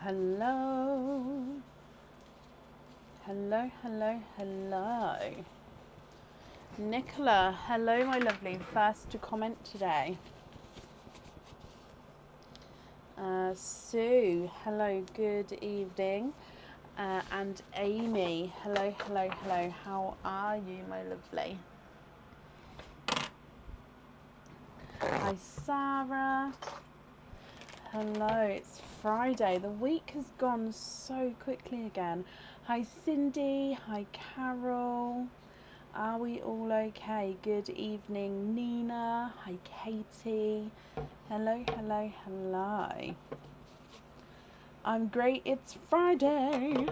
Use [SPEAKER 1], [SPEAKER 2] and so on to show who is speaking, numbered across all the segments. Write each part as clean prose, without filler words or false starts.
[SPEAKER 1] Hello. Hello, hello, hello. Nicola, hello, my lovely. First to comment today. Sue, hello, good evening. And Amy, hello, hello, hello. How are you, my lovely? Hi, Sarah. Hello, it's Friday. The week has gone so quickly again. Hi, Cindy. Hi, Carol. Are we all okay? Good evening, Nina. Hi, Katie. Hello, hello, hello. I'm great. It's Friday.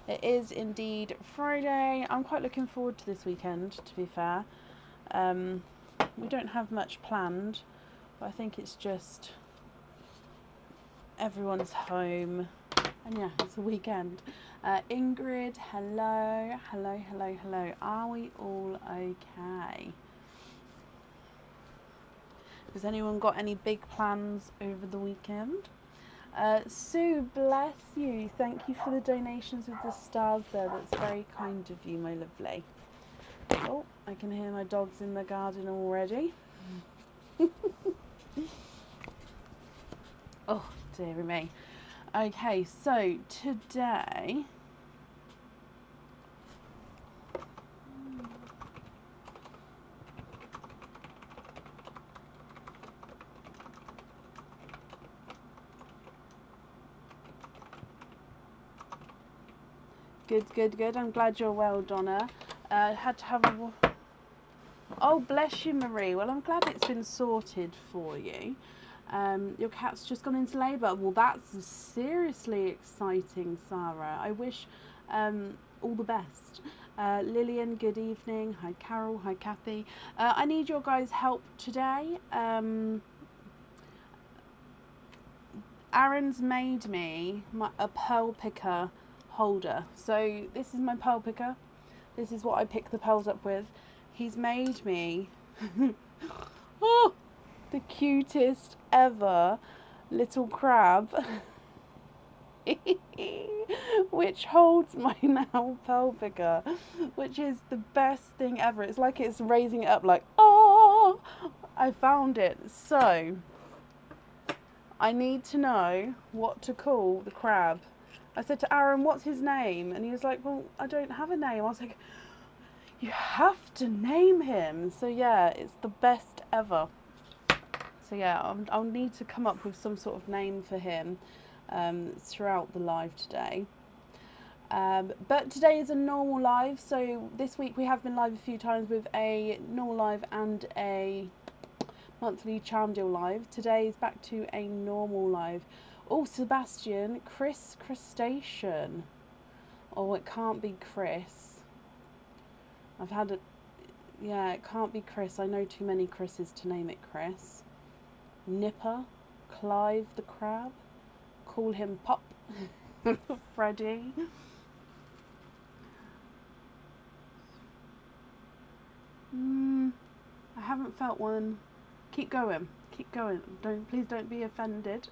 [SPEAKER 1] It is indeed Friday. I'm quite looking forward to this weekend, to be fair. We don't have much planned, but I think it's just everyone's home. And yeah, it's a weekend. Ingrid, hello, hello, hello, hello. Are we all okay? Has anyone got any big plans over the weekend? Sue, bless you. Thank you for the donations with the stars there. That's very kind of you, my lovely. Oh, I can hear my dogs in the garden already. Oh, dearie me. Okay, so today... Good. I'm glad you're well, Donna. Had to have a... Oh, bless you, Marie. Well, I'm glad it's been sorted for you. Your cat's just gone into labour. Well, that's seriously exciting, Sarah. I wish all the best. Lillian, good evening. Hi, Carol. Hi, Kathy. I need your guys' help today. Aaron's made me a pearl picker holder. So this is my pearl picker. This is what I pick the pearls up with. He's made me oh, the cutest ever little crab which holds my now pearl picker, which is the best thing ever. It's like it's raising it up like, oh, I found it. So I need to know what to call the crab. I said to Aaron, what's his name? And he was like, well, I don't have a name. I was like, you have to name him. So yeah, it's the best ever. So yeah, I'll need to come up with some sort of name for him throughout the live today. But today is a normal live. So this week we have been live a few times with a normal live and a monthly charm deal live. Today is back to a normal live. Oh, Sebastian, Chris Crustacean. Oh, it can't be Chris. I've had a... Yeah, it can't be Chris. I know too many Chris's to name it Chris. Nipper. Clive the crab. Call him Pop. Freddie. I haven't felt one. Keep going. Please don't be offended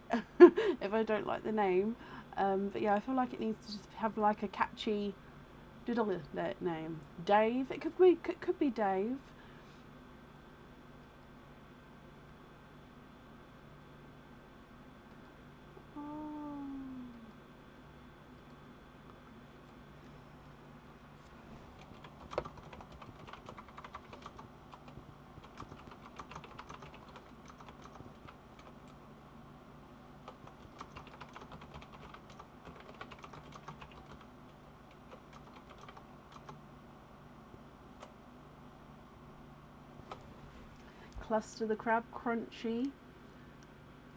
[SPEAKER 1] if I don't like the name. But yeah, I feel like it needs to just have like a catchy doodle name. Dave. It could be Dave. Cluster the crab, Crunchy.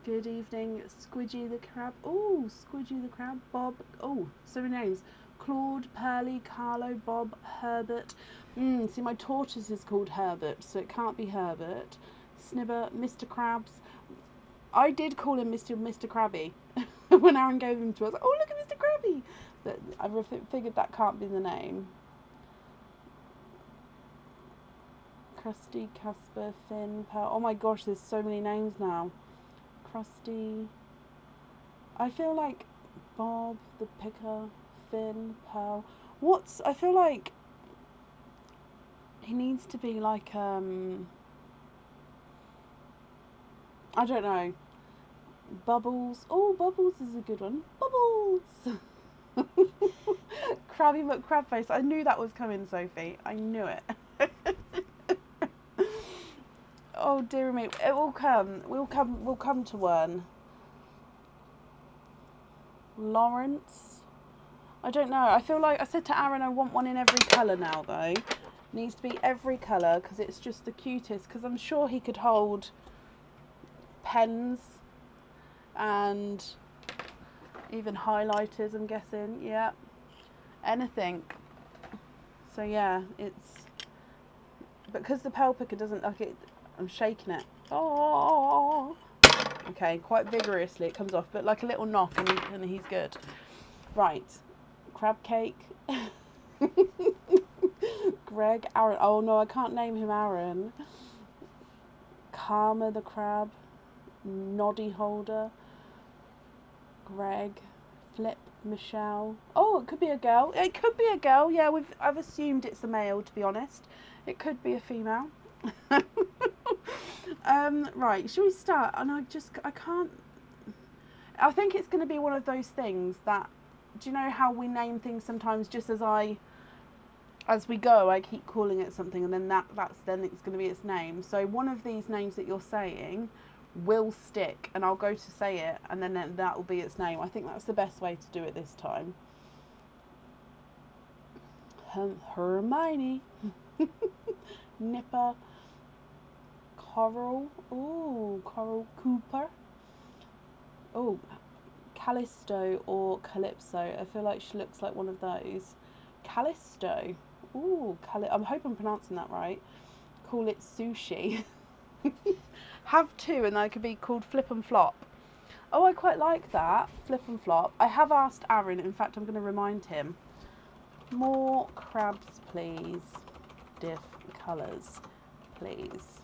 [SPEAKER 1] Good evening, Squidgy the crab. Oh, Squidgy the crab, Bob. Oh, so many names. Claude, Pearly, Carlo, Bob, Herbert. See, my tortoise is called Herbert, so it can't be Herbert. Snibber, Mr. Krabs. I did call him Mr. Krabby when Aaron gave him to us. Oh, look at Mr. Krabby. But I figured that can't be the name. Krusty, Casper, Finn, Pearl. Oh my gosh, there's so many names now. Krusty. I feel like Bob the Picker, Finn, Pearl. I feel like he needs to be like I don't know. Bubbles. Oh, Bubbles is a good one. Bubbles. Krabby McCrabface. I knew that was coming, Sophie. I knew it. Oh dear me. It will come. We'll come to one. Lawrence. I don't know. I feel like I said to Aaron I want one in every colour now though. Needs to be every colour because it's just the cutest. Because I'm sure he could hold pens and even highlighters, I'm guessing. Yeah. Anything. So yeah, it's because the Pearl Picker doesn't like it. I'm shaking it. Oh. Okay, quite vigorously it comes off, but like a little knock and he's good. Right. Crab cake. Greg, Aaron. Oh no, I can't name him Aaron. Karma the crab. Noddy holder. Greg. Flip. Michelle. Oh, it could be a girl. It could be a girl. Yeah, I've assumed it's a male, to be honest. It could be a female. Right, shall we start? And I can't. I think it's going to be one of those things that, do you know how we name things sometimes just as we go, I keep calling it something and then then it's going to be its name. So one of these names that you're saying will stick and I'll go to say it and then that will be its name. I think that's the best way to do it this time. Hermione. Nipper. Coral. Ooh, Coral Cooper. Oh, Callisto or Calypso. I feel like she looks like one of those. Callisto. Ooh, I'm hoping I'm pronouncing that right. Call it sushi. Have two and they could be called Flip and Flop. Oh, I quite like that. Flip and Flop. I have asked Aaron. In fact, I'm going to remind him. More crabs, please. Diff colours, please.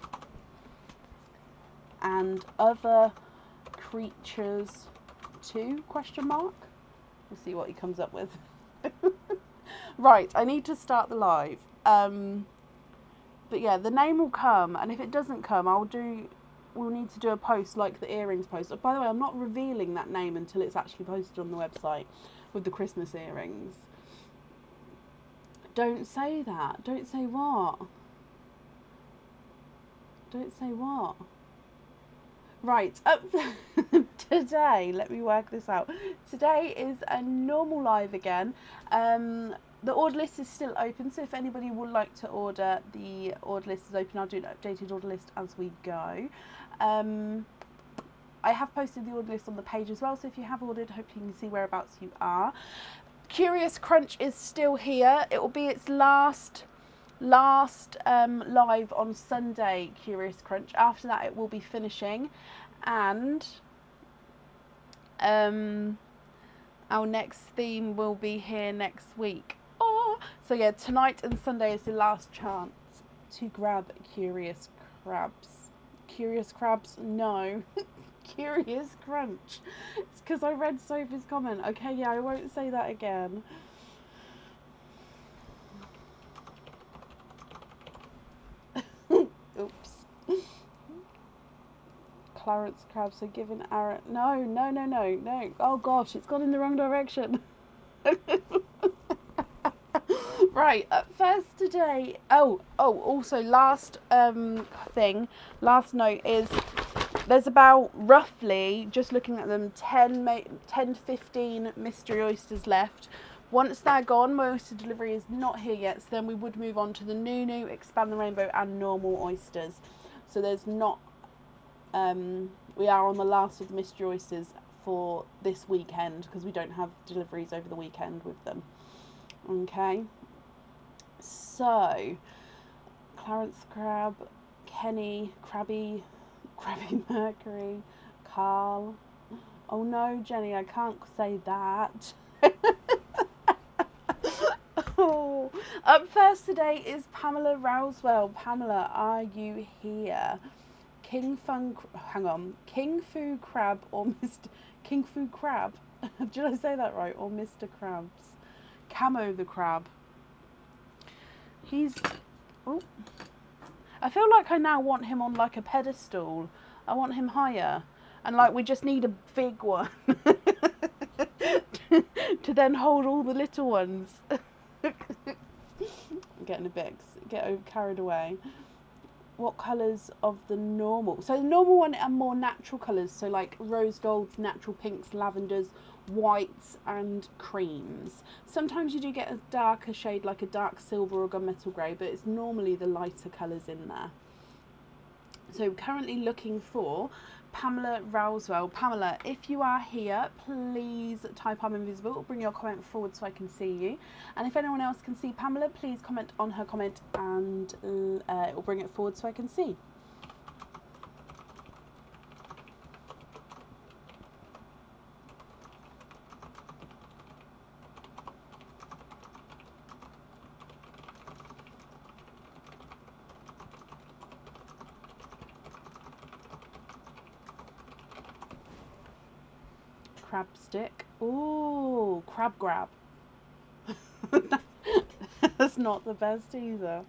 [SPEAKER 1] And other creatures too, question mark. We'll see what he comes up with. Right, I need to start the live. But yeah, the name will come, and if it doesn't come, we'll need to do a post like the earrings post. By the way, I'm not revealing that name until it's actually posted on the website with the Christmas earrings. Don't say that. Don't say what? Don't say what? Right, today, let me work this out. Today is a normal live again. The order list is still open, so if anybody would like to order, the order list is open. I'll do an updated order list as we go. I have posted the order list on the page as well, so if you have ordered, hopefully you can see whereabouts you are. Curious Crunch is still here. It will be its last live on Sunday, Curious Crunch. After that it will be finishing, and our next theme will be here next week. Oh, so yeah, tonight and Sunday is the last chance to grab Curious Crabs. Curious Crabs? No. Curious Crunch. It's because I read Sophie's comment. Okay, yeah, I won't say that again. Oops. Clarence Crabs are given Aaron. No. Oh gosh, it's gone in the wrong direction. Right, first today. Also last last note is there's about roughly, just looking at them, 10 to 15 mystery oysters left. Once they're gone, my oyster delivery is not here yet, so then we would move on to the Nunu, Expand the Rainbow and normal oysters. So there's not, we are on the last of the mystery oysters for this weekend because we don't have deliveries over the weekend with them. Okay, so Clarence Crab, Kenny, Krabby Mercury, Carl. Oh no, Jenny, I can't say that. Oh. Up first today is Pamela Rousewell. Pamela, are you here? King Fu Crab or Mr. King Fu Crab. Did I say that right? Or Mr. Krabs. Camo the crab. He's, oh, I feel like I now want him on like a pedestal. I want him higher. And like we just need a big one to then hold all the little ones. I'm getting a bit carried away. What colours of the normal? So the normal one are more natural colours. So like rose golds, natural pinks, lavenders, whites and creams. Sometimes you do get a darker shade like a dark silver or gunmetal grey, but it's normally the lighter colours in there. So currently looking for Pamela Rousewell. Pamela, if you are here, please type I'm invisible or bring your comment forward so I can see you. And if anyone else can see Pamela, please comment on her comment and it will bring it forward so I can see. Crab stick. Ooh, crab grab. That's not the best either.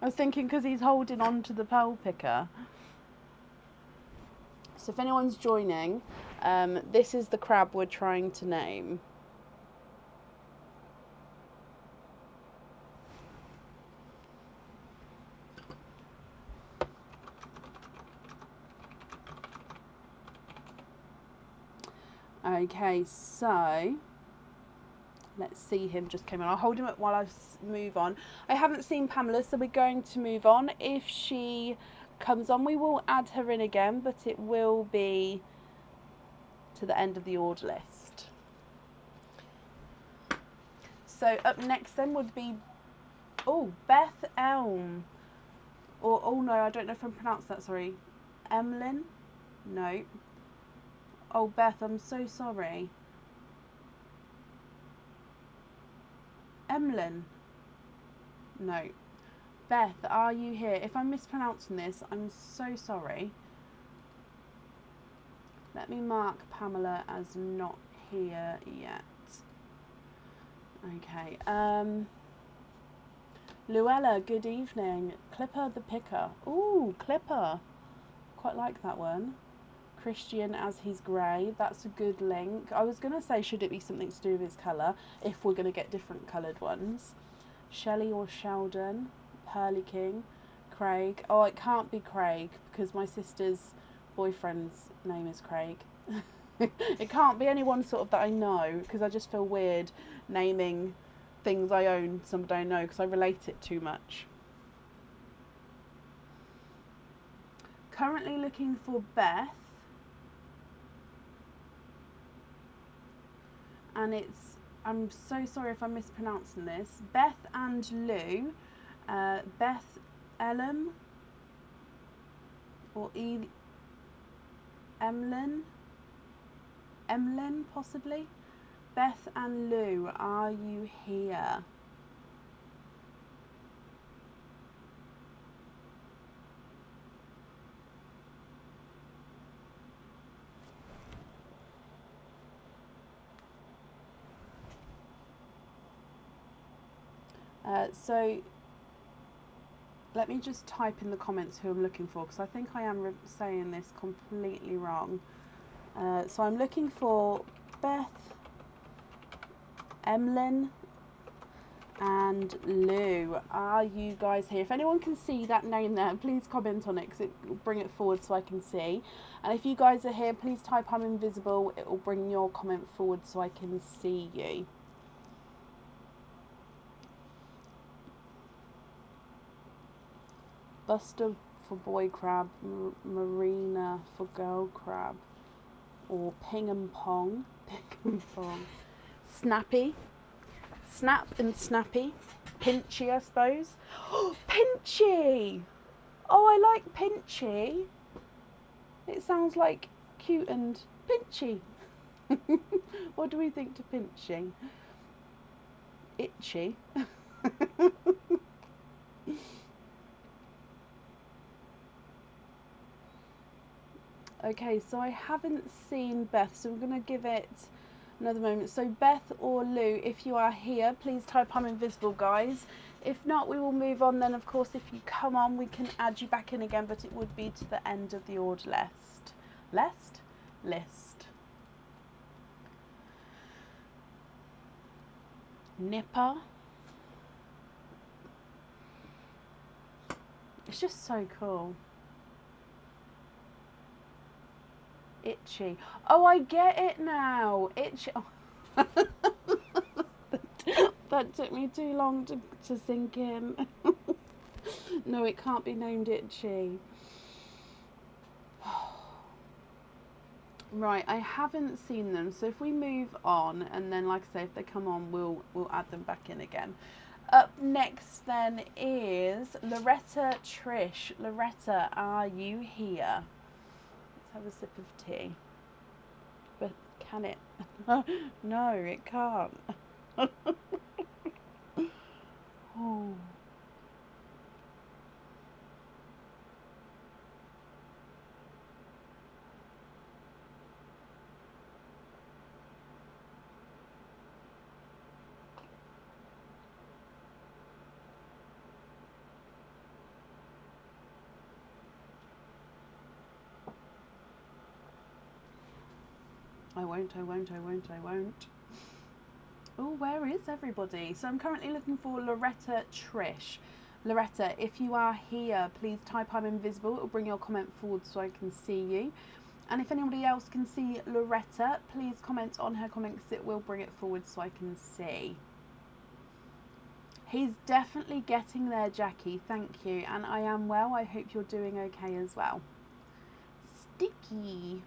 [SPEAKER 1] I was thinking because he's holding on to the pearl picker. So if anyone's joining, this is the crab we're trying to name. Okay, so let's see, him just came on. I'll hold him up while I move on. I haven't seen Pamela, so we're going to move on. If she comes on, we will add her in again, but it will be to the end of the order list. So up next then would be, Beth Elm. Or, oh no, I don't know if I'm pronounced that, sorry. Emlyn? No. Oh, Beth, I'm so sorry. Emlyn? No. Beth, are you here? If I'm mispronouncing this, I'm so sorry. Let me mark Pamela as not here yet. Okay. Luella, good evening. Clipper the Picker. Ooh, Clipper. Quite like that one. Christian as he's grey. That's a good link. I was going to say, should it be something to do with his colour, if we're going to get different coloured ones. Shelley or Sheldon. Pearly King. Craig. Oh, it can't be Craig because my sister's boyfriend's name is Craig. It can't be anyone sort of that I know because I just feel weird naming things I own somebody I know because I relate it too much. Currently looking for Beth. And it's, I'm so sorry if I'm mispronouncing this, Beth and Lou, Beth Ellum, or Emlyn possibly. Beth and Lou, are you here? So let me just type in the comments who I'm looking for because I think I am saying this completely wrong. So I'm looking for Beth, Emlyn and Lou. Are you guys here? If anyone can see that name there, please comment on it because it will bring it forward so I can see. And if you guys are here, please type I'm invisible. It will bring your comment forward so I can see you. Buster for boy crab, Marina for girl crab, or ping and pong, Snappy, Snap and Snappy, Pinchy I suppose. Oh, Pinchy! Oh, I like Pinchy. It sounds like cute and Pinchy. What do we think to Pinchy? Itchy. Okay, so I haven't seen Beth, so we're going to give it another moment. So Beth or Lou, if you are here, please type I'm invisible, guys. If not, we will move on then. Of course, if you come on, we can add you back in again, but it would be to the end of the order list. List. Nipper. It's just so cool. Itchy. Oh, I get it now. Itchy. Oh. That took me too long to sink in. No, it can't be named Itchy. Right, I haven't seen them, so if we move on, and then like I say, if they come on, we'll add them back in again. Up next then is Loretta Trish. Loretta, are you here? Let's have a sip of tea. But can it? No, it can't. Oh. I won't. Oh, where is everybody? So I'm currently looking for Loretta Trish. Loretta, if you are here, please type I'm invisible. It will bring your comment forward so I can see you. And if anybody else can see Loretta, please comment on her comment because it will bring it forward so I can see. He's definitely getting there, Jackie. Thank you. And I am well. I hope you're doing okay as well. Sticky.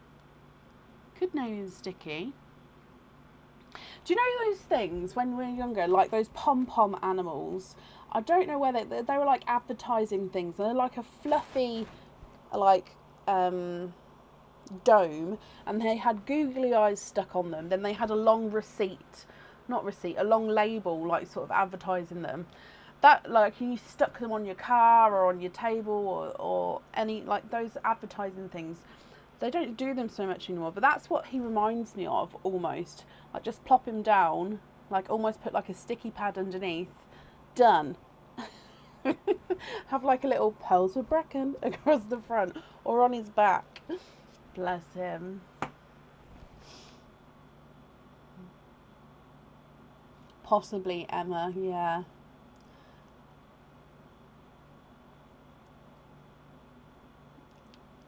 [SPEAKER 1] Could name is Sticky. Do you know those things when we were younger, like those pom-pom animals? I don't know where they were like advertising things. They're like a fluffy, like, dome, and they had googly eyes stuck on them. Then they had a long a long label, like sort of advertising them. That, like, you stuck them on your car or on your table or any, like, those advertising things. They don't do them so much anymore, but that's what he reminds me of, almost. Like, just plop him down, like, almost put, like, a sticky pad underneath. Done. Have, like, a little pearls with Bracken across the front, or on his back. Bless him. Possibly Emma, yeah.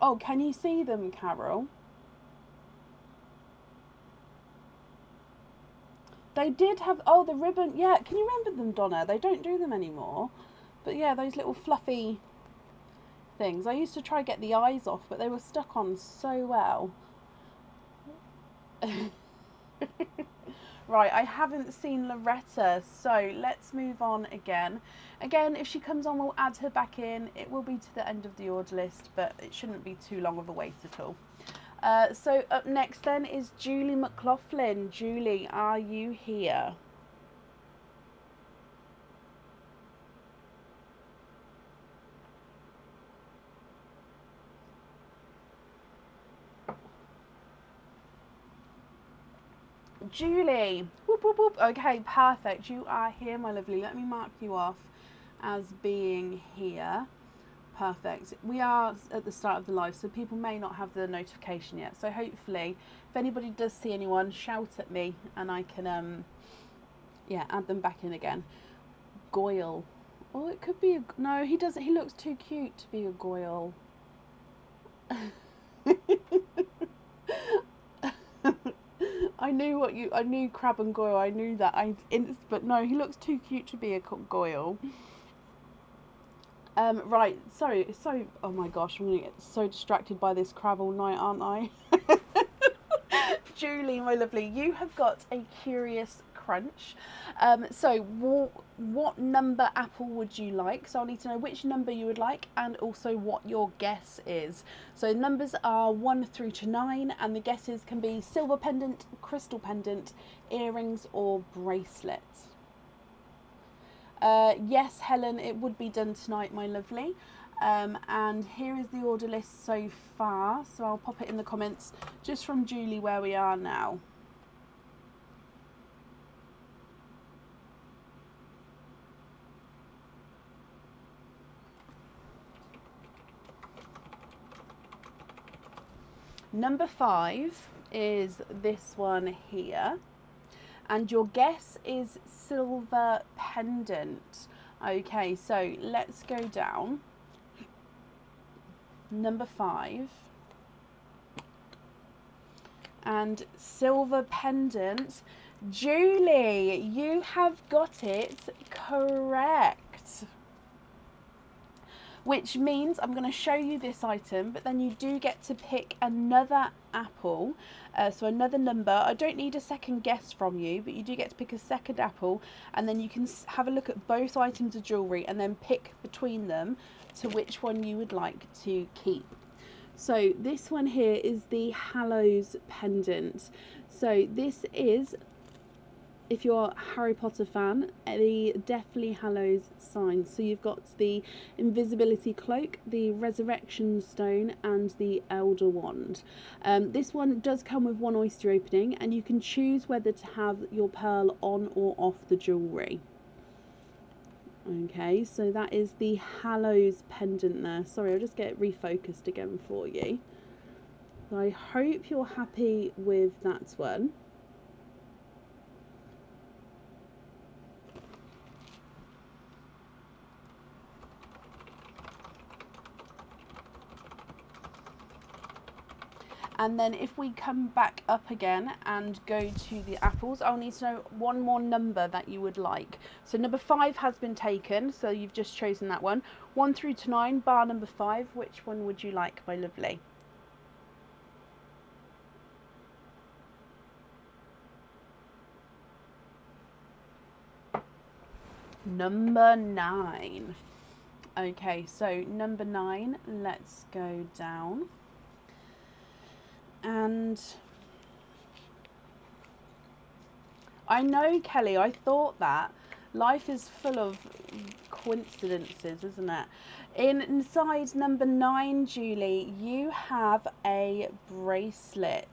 [SPEAKER 1] Oh, can you see them, Carol? They did have, oh, the ribbon, yeah, can you remember them, Donna? They don't do them anymore. But yeah, those little fluffy things. I used to try to get the eyes off, but they were stuck on so well. Right, I haven't seen Loretta, so let's move on again. Again, if she comes on, we'll add her back in. It will be to the end of the order list, but it shouldn't be too long of a wait at all. So up next then is Julie McLaughlin. Julie, are you here? Julie, whoop, whoop, whoop. Okay, perfect. You are here, my lovely. Let me mark you off as being here. Perfect. We are at the start of the live, so people may not have the notification yet. So hopefully, if anybody does see anyone, shout at me and I can, add them back in again. Goyle. Oh, it could be no, he doesn't. He looks too cute to be a Goyle. I knew Crab and Goyle. I knew that. But no, he looks too cute to be a Goyle. Right, sorry, oh my gosh, I'm going to get so distracted by this crab all night, aren't I? Julie, my lovely, you have got a curious crunch. So what number apple would you like? So I'll need to know which number you would like and also what your guess is. So numbers are 1 through to 9 and the guesses can be silver pendant, crystal pendant, earrings or bracelets. Yes, Helen, it would be done tonight, my lovely. And here is the order list so far. So I'll pop it in the comments just from Julie where we are now. Number 5 is this one here. And your guess is silver pendant. Okay, so let's go down. Number 5. And silver pendant. Julie, you have got it correct. Which means I'm going to show you this item, but then you do get to pick another apple, so another number. I don't need a second guess from you, but you do get to pick a second apple, and then you can have a look at both items of jewellery and then pick between them to which one you would like to keep. So this one here is the Hallows pendant. So this is, if you're a Harry Potter fan, the Deathly Hallows sign. So you've got the invisibility cloak, the resurrection stone, and the elder wand. This one does come with one oyster opening, and you can choose whether to have your pearl on or off the jewellery. Okay, so that is the Hallows pendant there. Sorry, I'll just get it refocused again for you. I hope you're happy with that one. And then if we come back up again and go to the apples, I'll need to know one more number that you would like. So number 5 has been taken, so you've just chosen that one. 1 through to 9, bar number 5. Which one would you like, my lovely? Number 9. Okay, so number 9, let's go down. And I know, Kelly, I thought that. Life is full of coincidences, isn't it? Inside number 9, Julie, you have a bracelet.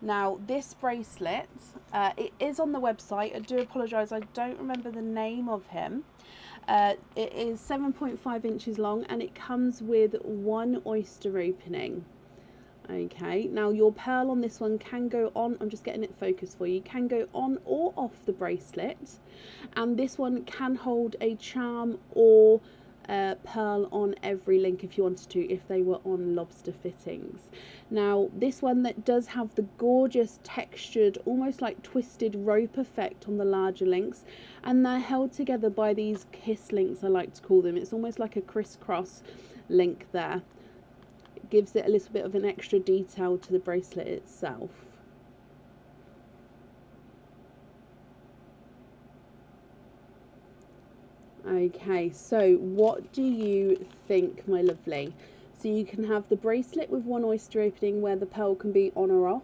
[SPEAKER 1] Now, this bracelet, it is on the website. I do apologise, I don't remember the name of him. It is 7.5 inches long, and it comes with one oyster opening. Okay, now your pearl on this one can go on, I'm just getting it focused for you, can go on or off the bracelet, and this one can hold a charm or pearl on every link if you wanted to, if they were on lobster fittings. Now this one that does have the gorgeous textured, almost like twisted rope effect on the larger links, and they're held together by these kiss links, I like to call them. It's almost like a crisscross link there. It gives it a little bit of an extra detail to the bracelet itself. Okay, so what do you think, my lovely? So you can have the bracelet with one oyster opening where the pearl can be on or off,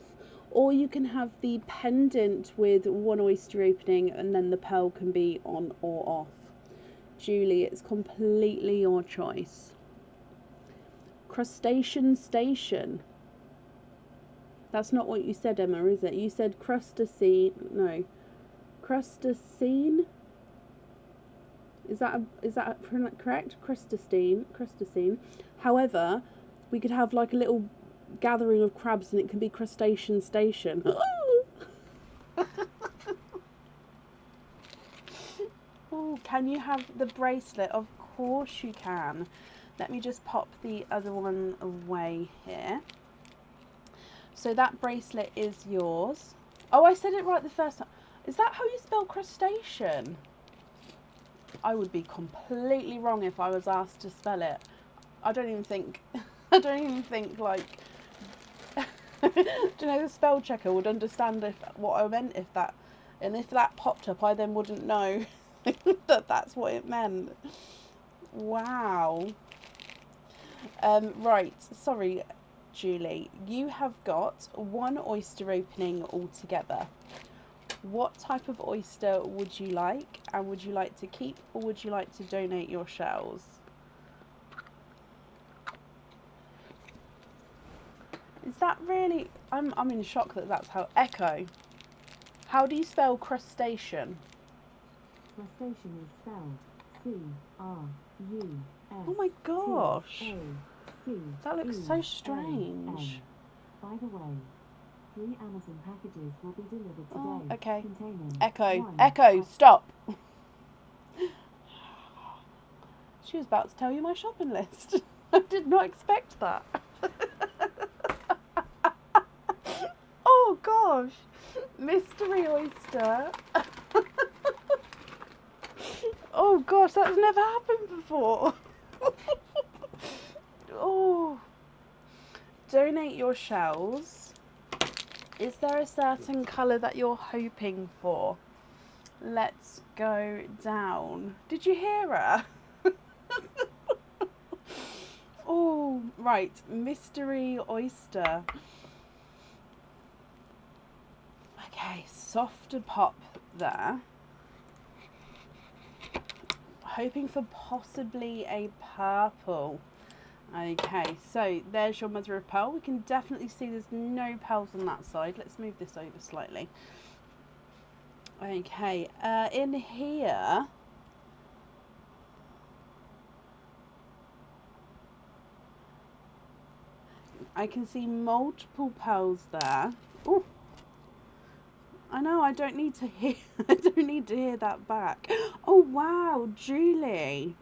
[SPEAKER 1] or you can have the pendant with one oyster opening and then the pearl can be on or off. Julie, it's completely your choice. Crustacean station. That's not what you said, Emma, is it? You said crustacine. No. Crustacine? Is that correct? Crustacine. However, we could have like a little gathering of crabs and it can be crustacean station. Oh, can you have the bracelet? Of course you can. Let me just pop the other one away here. So that bracelet is yours. Oh, I said it right the first time. Is that how you spell crustacean? I would be completely wrong if I was asked to spell it. I don't even think like, do you know, the spell checker would understand what I meant if that popped up, I then wouldn't know that that's what it meant. Wow. Right, sorry, Julie, you have got one oyster opening altogether. What type of oyster would you like? And would you like to keep or would you like to donate your shells? Is that really... I'm in shock that that's how... Echo. How do you spell crustacean?
[SPEAKER 2] Crustacean is spelled C-R-U-S.
[SPEAKER 1] Oh my gosh.
[SPEAKER 2] T-A-C-E-A-N.
[SPEAKER 1] That looks so strange.
[SPEAKER 2] By the way, 3 Amazon packages will be delivered today.
[SPEAKER 1] Oh, okay.
[SPEAKER 2] Containing
[SPEAKER 1] Echo.
[SPEAKER 2] 1
[SPEAKER 1] Echo, stop. She was about to tell you my shopping list. I did not expect that. Oh gosh. Mystery oyster. Oh gosh, that's never happened before. Oh. Donate your shells. Is there a certain colour that you're hoping for? Let's go down. Did you hear her? Oh, right. Mystery oyster. Okay, softer pop there. Hoping for possibly a purple. Okay, so there's your mother of pearl. We can definitely see there's no pearls on that side. Let's move this over slightly. Okay, in here, I can see multiple pearls there. Ooh. I know, I don't need to hear I don't need to hear that back. Oh wow, Julie.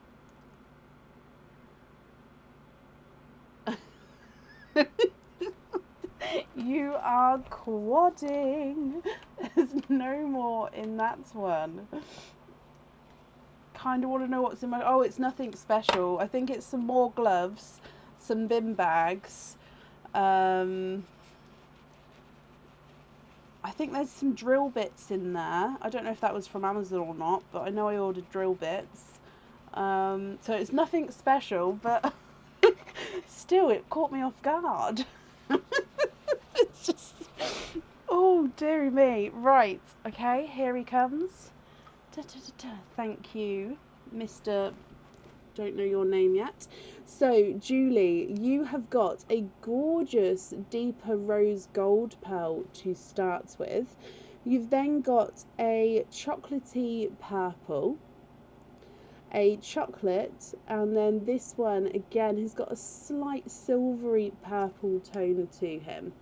[SPEAKER 1] You are quadding. There's no more in that one. Kind of want to know what's in my... Oh, it's nothing special. I think it's some more gloves, some bin bags. I think there's some drill bits in there. I don't know if that was from Amazon or not, but I know I ordered drill bits. So it's nothing special, but still, it caught me off guard. It's just... Oh, dearie me. Right, okay, here he comes. Da, da, da, da. Thank you, Mr. Don't know your name yet. So, Julie, you have got a gorgeous deeper rose gold pearl to start with. You've then got a chocolatey purple, a chocolate, and then this one again has got a slight silvery purple tone to him.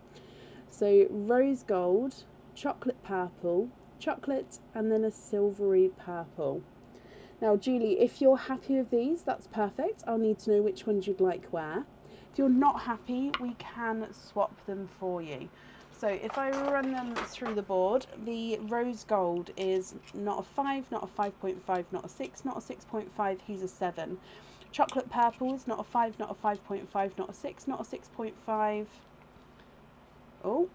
[SPEAKER 1] So rose gold, chocolate purple, chocolate, and then a silvery purple. Now, Julie, if you're happy with these, that's perfect. I'll need to know which ones you'd like where. If you're not happy, we can swap them for you. So if I run them through the board, the rose gold is not a 5, not a 5.5, not a 6, not a 6.5, he's a 7. Chocolate purple is not a 5, not a 5.5, not a 6, not a 6.5. Oh.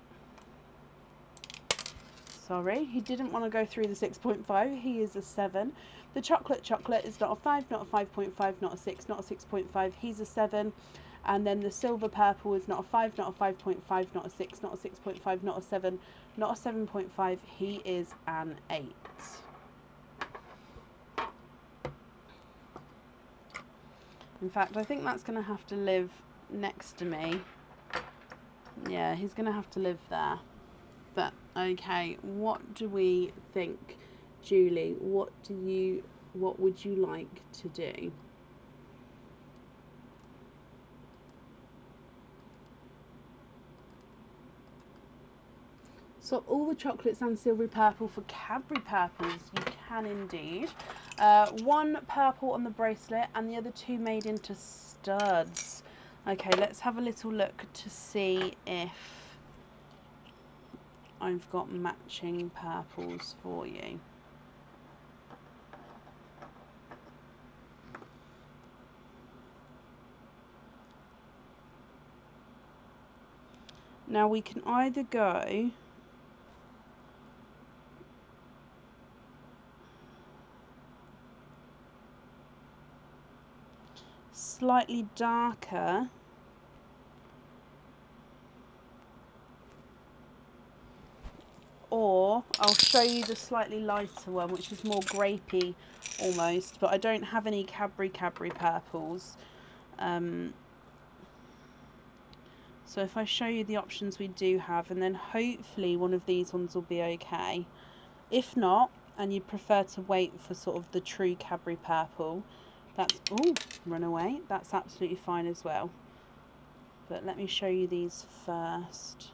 [SPEAKER 1] Sorry, he didn't want to go through the 6.5, he is a 7. The chocolate is not a 5, not a 5.5, not a 6, not a 6.5, he's a 7. And then the silver purple is not a 5, not a 5.5, not a 6, not a 6.5, not a 7, not a 7.5, he is an 8. In fact, I think that's going to have to live next to me. Yeah, he's going to have to live there. But, okay, what do we think? Julie, what would you like to do? Swap all the chocolates and silvery purple for Cadbury purples. You can indeed. One purple on the bracelet and the other 2 made into studs. Okay, let's have a little look to see if I've got matching purples for you. Now we can either go slightly darker or I'll show you the slightly lighter one, which is more grapey almost, but I don't have any Cadbury purples. So if I show you the options we do have, and then hopefully one of these ones will be okay. If not, and you prefer to wait for sort of the true Cadbury purple, that's, oh, run away, that's absolutely fine as well. But let me show you these first.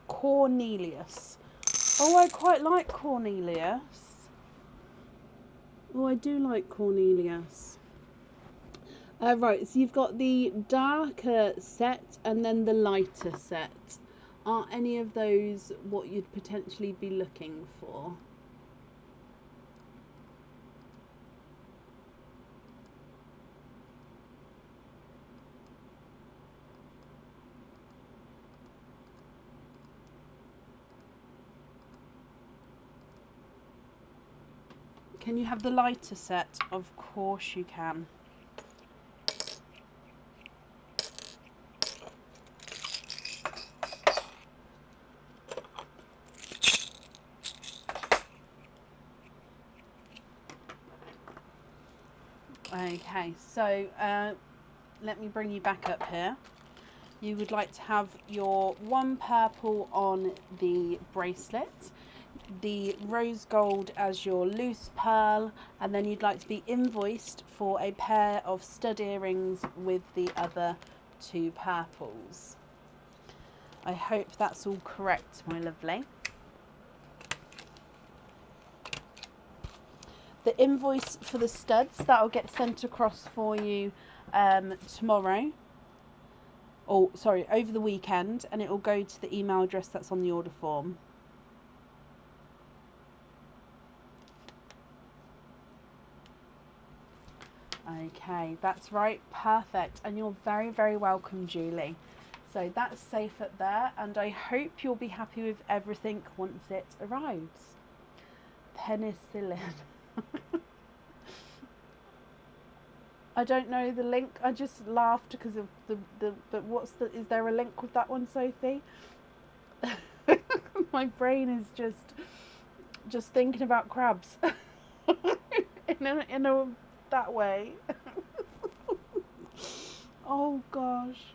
[SPEAKER 1] Cornelius. Oh, I quite like Cornelius. Oh, I do like Cornelius. Right, so you've got the darker set and then the lighter set. Are any of those what you'd potentially be looking for? Can you have the lighter set? Of course you can. Okay, so let me bring you back up here. You would like to have your one purple on the bracelet, the rose gold as your loose pearl, and then you'd like to be invoiced for a pair of stud earrings with the other two purples. I hope that's all correct, my lovely. The invoice for the studs, that'll get sent across for you tomorrow. Oh, sorry, over the weekend, and it will go to the email address that's on the order form. Okay, that's right, perfect, and you're very, very welcome, Julie. So that's safe up there, and I hope you'll be happy with everything once it arrives. Penicillin. I don't know the link. I just laughed because of the but what's the, is there a link with that one, Sophie? My brain is just thinking about crabs in a that way. Oh gosh.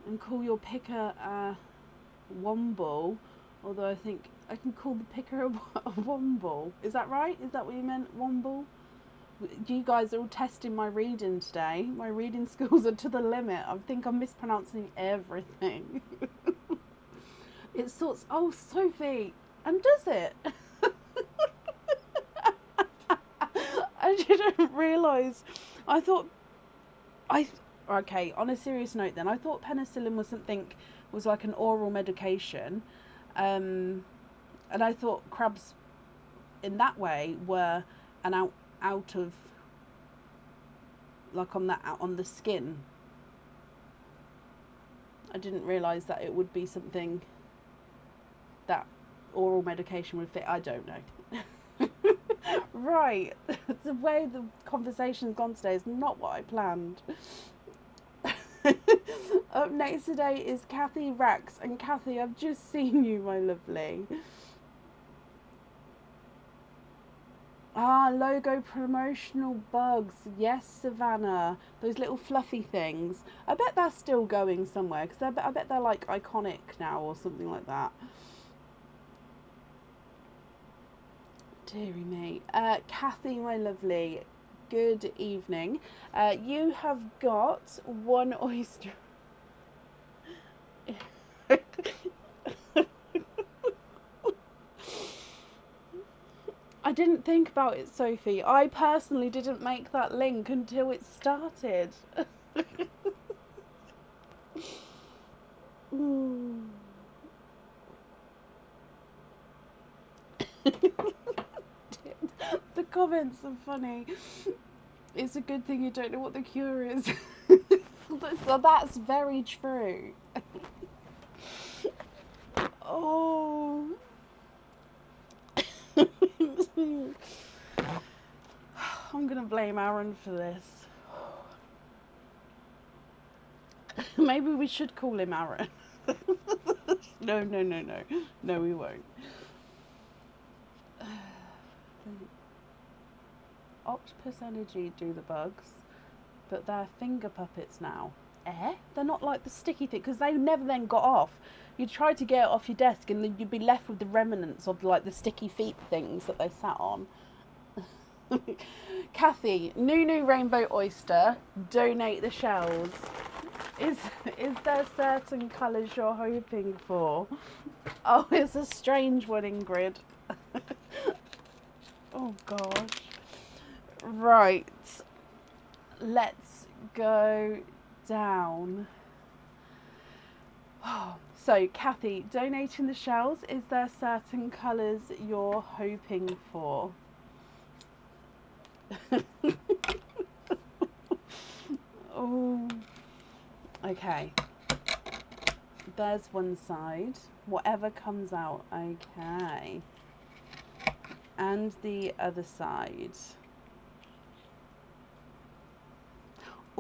[SPEAKER 1] And call your picker a womble, although I think I can call the picker a womble. Is that right? Is that what you meant, womble? You guys are all testing my reading today. My reading skills are to the limit. I think I'm mispronouncing everything. It sorts. Oh, Sophie, and does it? I didn't realise. I thought. Okay. On a serious note, then I thought penicillin was like an oral medication, and I thought crabs, in that way, were an out of, like, on the skin. I didn't realise that it would be something that oral medication would fit. I don't know. Right, the way the conversation's gone today is not what I planned. Up next today is Kathy Rax, and Kathy, I've just seen you, my lovely. Ah, logo promotional bugs. Yes, Savannah. Those little fluffy things. I bet that's still going somewhere, because I bet they're like iconic now or something like that. Deary me. Kathy, my lovely, good evening. You have got one oyster. I didn't think about it, Sophie. I personally didn't make that link until it started. The comments are funny. It's a good thing you don't know what the cure is. So that's very true. Oh. going to blame Aaron for this. Maybe we should call him Aaron. No. No, we won't. Octopus energy do the bugs, but they're finger puppets now. They're not like the sticky thing, because they never then got off. You'd try to get it off your desk and then you'd be left with the remnants of like the sticky feet things that they sat on. Kathy, Nunu Rainbow Oyster, donate the shells. Is there certain colours you're hoping for? Oh, it's a strange one, Ingrid. Oh gosh. Right. Let's go down. So, Kathy, donating the shells, is there certain colours you're hoping for? Oh. Okay. There's one side. Whatever comes out, okay. And the other side.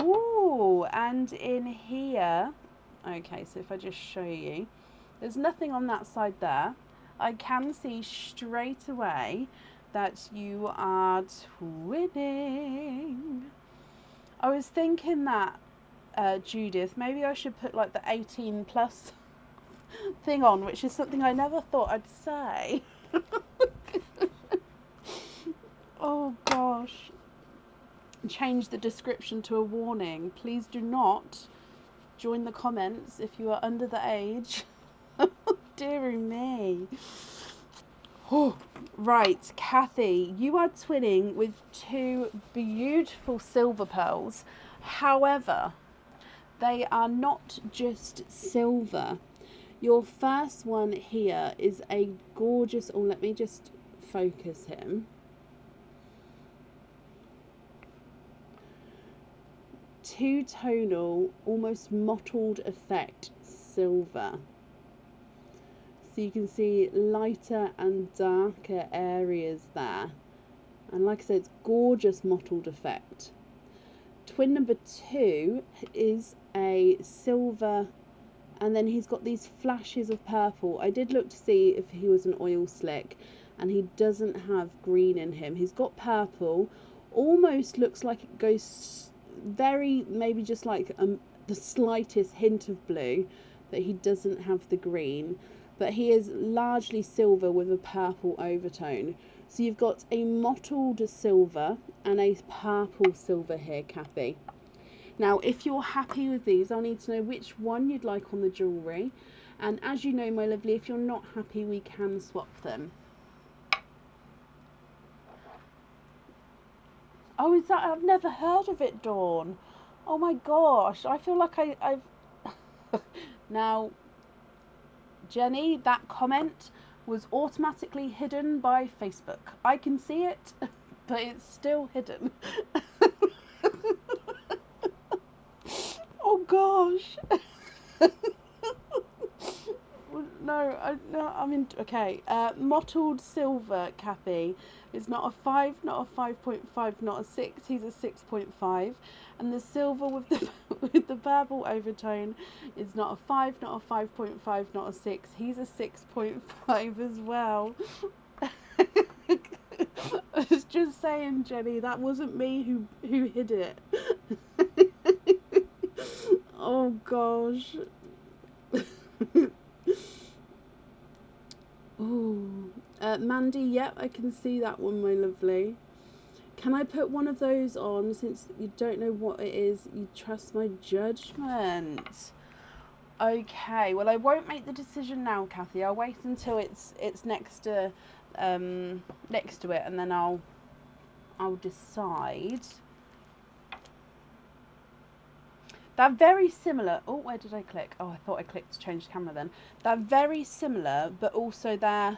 [SPEAKER 1] Ooh, and in here, okay, so if I just show you, there's nothing on that side there. I can see straight away that you are twinning. I was thinking that, Judith, maybe I should put like the 18 plus thing on, which is something I never thought I'd say. Oh gosh. Change the description to a warning. Please do not join the comments if you are under the age. Dear me. Oh, right, Kathy, you are twinning with two beautiful silver pearls. However, they are not just silver. Your first one here is a gorgeous, oh, let me just focus him. Two-tonal, almost mottled effect silver. So you can see lighter and darker areas there. And like I said, it's gorgeous mottled effect. Twin number 2 is a silver, and then he's got these flashes of purple. I did look to see if he was an oil slick, and he doesn't have green in him. He's got purple, almost looks like it goes very, maybe just like the slightest hint of blue, but he doesn't have the green. But he is largely silver with a purple overtone. So you've got a mottled silver and a purple silver here, Kathy. Now, if you're happy with these, I'll need to know which one you'd like on the jewellery. And as you know, my lovely, if you're not happy, we can swap them. Oh, is that? I've never heard of it, Dawn. Oh my gosh, I feel like I've... Now, Jenny, that comment was automatically hidden by Facebook. I can see it, but it's still hidden. Oh gosh. No, I mean, okay. Mottled silver, Kathy, is not a 5, not a 5.5, not a 6. He's a 6.5. And the silver with the purple overtone is not a 5, not a 5.5, not a 6. He's a 6.5 as well. I was just saying, Jenny, that wasn't me who hid it. Oh gosh. Oh, Mandy, yep, I can see that one, my lovely. Can I put one of those on, since you don't know what it is? You trust my judgment. Okay, well, I won't make the decision now, Kathy. I'll wait until it's next to it, and then I'll decide. They're very similar. Oh, where did I click? Oh, I thought I clicked to change the camera then. They're very similar, but also they're,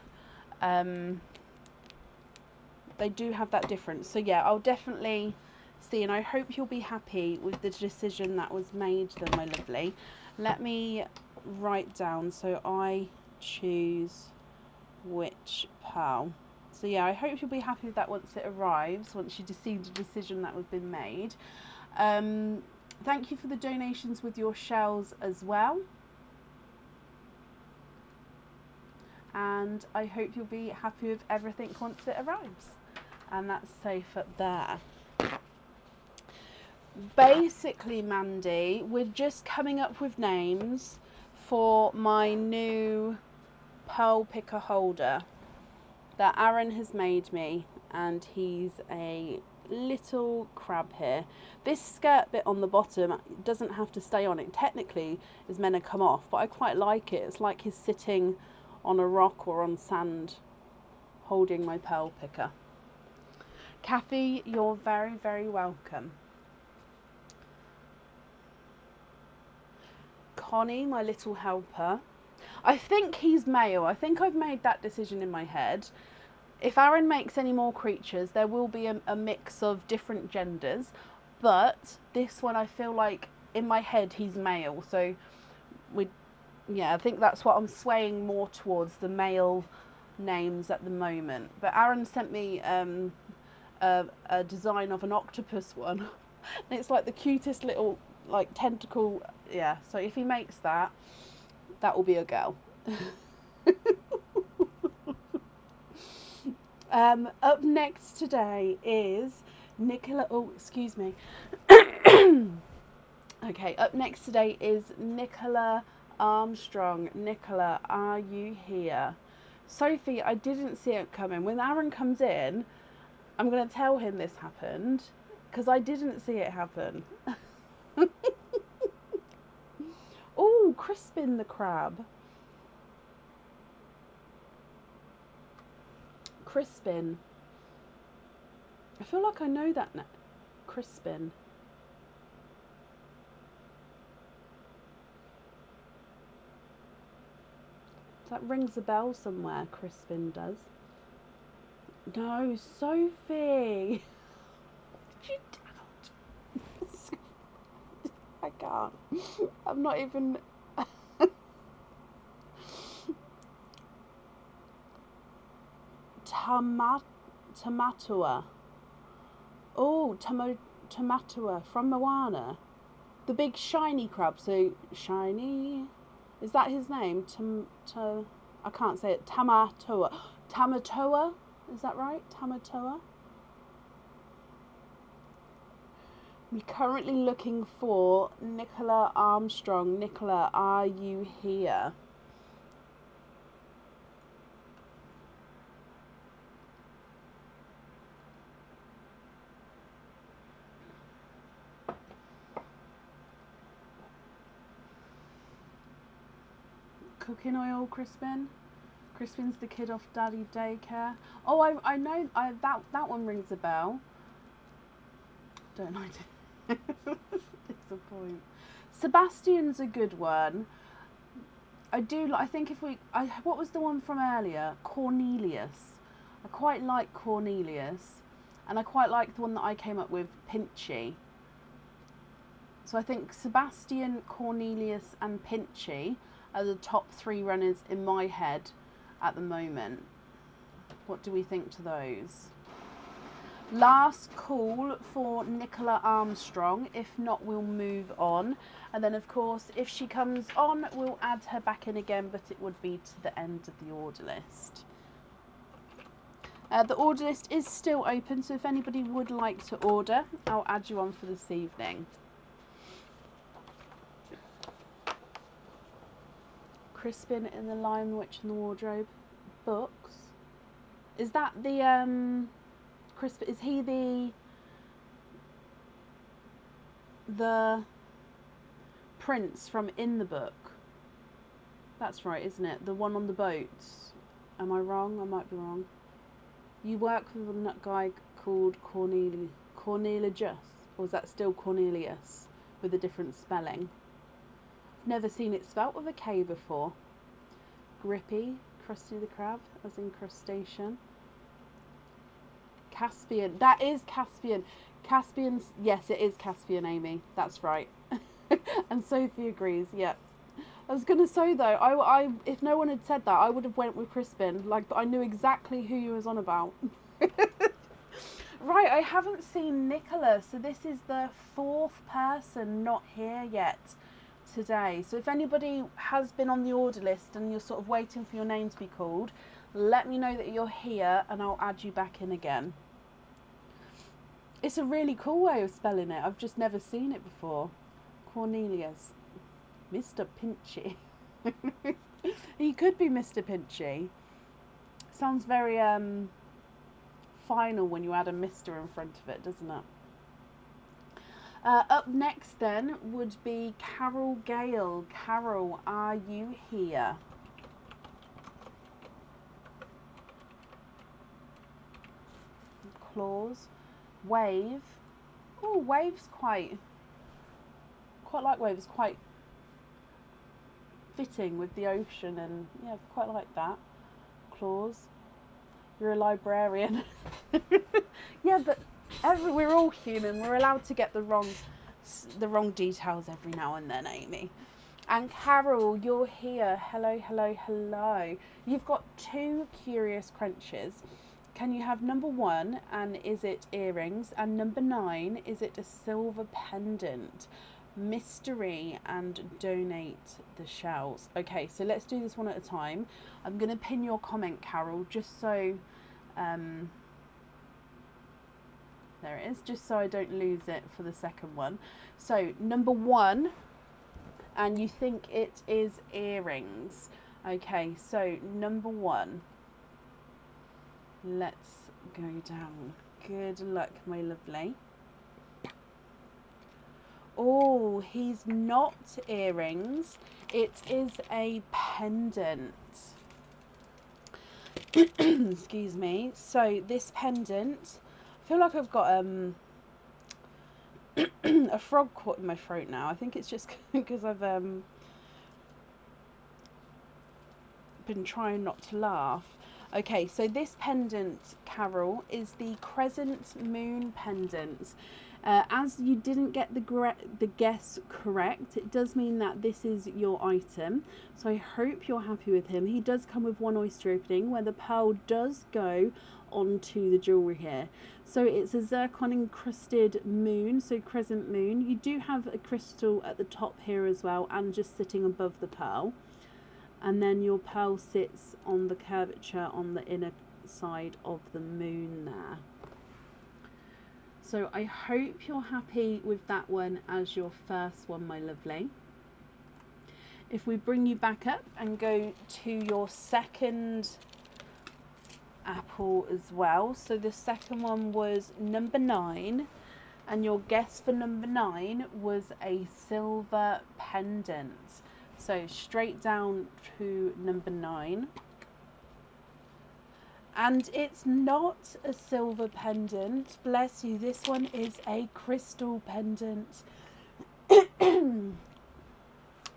[SPEAKER 1] they do have that difference. So yeah, I'll definitely see, and I hope you'll be happy with the decision that was made then, my lovely. Let me write down, so I choose which pearl. So yeah, I hope you'll be happy with that once it arrives, once you see the decision that has been made. Thank you for the donations with your shells as well. And I hope you'll be happy with everything once it arrives. And that's safe up there. Basically, Mandy, we're just coming up with names for my new pearl picker holder that Aaron has made me, and he's a little crab here. This skirt bit on the bottom doesn't have to stay on. It technically is meant to come off, but I quite like it. It's like he's sitting on a rock or on sand holding my pearl picker. Kathy, you're very, very welcome. Connie, my little helper. I think he's male. I think I've made that decision in my head. If Aaron makes any more creatures, there will be a mix of different genders. But this one, I feel like in my head, he's male. So, I think that's what I'm swaying more towards, the male names at the moment. But Aaron sent me a design of an octopus one. And it's like the cutest little tentacle. Yeah, so if he makes that, that will be a girl. Up next today is Nicola. Oh, excuse me. Okay, up next today is Nicola Armstrong. Nicola, are you here? Sophie, I didn't see it coming. When Aaron comes in, I'm going to tell him this happened because I didn't see it happen. Oh, Crispin the crab. Crispin. I feel like I know that now. Crispin. That rings a bell somewhere. Crispin does. No, Sophie. You don't. I can't. I'm not even. Tamatua. Oh, Tamatua from Moana. The big shiny crab. So, shiny. Is that his name? I can't say it. Tamatoa. Tamatoa? Is that right? Tamatoa? We're currently looking for Nicola Armstrong. Nicola, are you here? Cooking oil, Crispin. Crispin's the kid off Daddy Daycare. Oh, I know. That one rings a bell. Don't I? It's a point. Sebastian's a good one. I think if what was the one from earlier? Cornelius. I quite like Cornelius, and I quite like the one that I came up with, Pinchy. So I think Sebastian, Cornelius, and Pinchy are the top 3 runners in my head at the moment. What do we think to those? Last call for Nicola Armstrong. If not, we'll move on. And then, of course, if she comes on, we'll add her back in again, but it would be to the end of the order list. The order list is still open, so if anybody would like to order, I'll add you on for this evening. Crispin in the Lion Witch in the Wardrobe books. Is that the Crispin? Is he the prince from In the Book? That's right, isn't it? The one on the boats. Am I wrong? I might be wrong. You work with a guy called Cornelius, or is that still Cornelius with a different spelling? Never seen it spelt with a K before. Grippy, Krusty the Crab, as in crustacean. Caspian, that is Caspian. Caspian's, yes, it is Caspian, Amy. That's right. And Sophie agrees, yep. I was gonna say though, I if no one had said that, I would have went with Crispin. Like I knew exactly who you was on about. Right, I haven't seen Nicola, so this is the fourth person not here yet today. So if anybody has been on the order list and you're sort of waiting for your name to be called, let me know that you're here and I'll add you back in again. It's a really cool way of spelling it. I've just never seen it before. Cornelius. Mr. Pinchy. He could be Mr. Pinchy. Sounds very final when you add a Mr. in front of it, doesn't it? Up next then would be Carol Gale. Carol, are you here? Claws. Wave. Oh, Wave's quite like Wave. It's quite fitting with the ocean and yeah, quite like that. Claws. You're a librarian. Yeah, but we're all human. We're allowed to get the wrong details every now and then, Amy. And Carol, you're here. Hello, hello, hello. You've got 2 curious crunches. Can you have number 1, and is it earrings? And number 9, is it a silver pendant? Mystery and donate the shells. Okay, so let's do this one at a time. I'm going to pin your comment, Carol, just so there it is, just so I don't lose it for the second one. So number 1, and you think it is earrings. Okay, so number 1, let's go down. Good luck, my lovely. Oh, he's not earrings. It is a pendant. Excuse me. So this pendant, I feel like I've got a frog caught in my throat now. I think it's just because I've been trying not to laugh. Okay, so this pendant, Carol, is the Crescent Moon pendant. As you didn't get the guess correct, it does mean that this is your item. So I hope you're happy with him. He does come with 1 oyster opening where the pearl does go onto the jewellery here. So it's a zircon encrusted moon, so crescent moon. You do have a crystal at the top here as well and just sitting above the pearl. And then your pearl sits on the curvature on the inner side of the moon there. So I hope you're happy with that one as your first one, my lovely. If we bring you back up and go to your second apple as well. So the second one was number 9, and your guess for number 9 was a silver pendant. So straight down to number 9. And it's not a silver pendant, bless you. This one is a crystal pendant.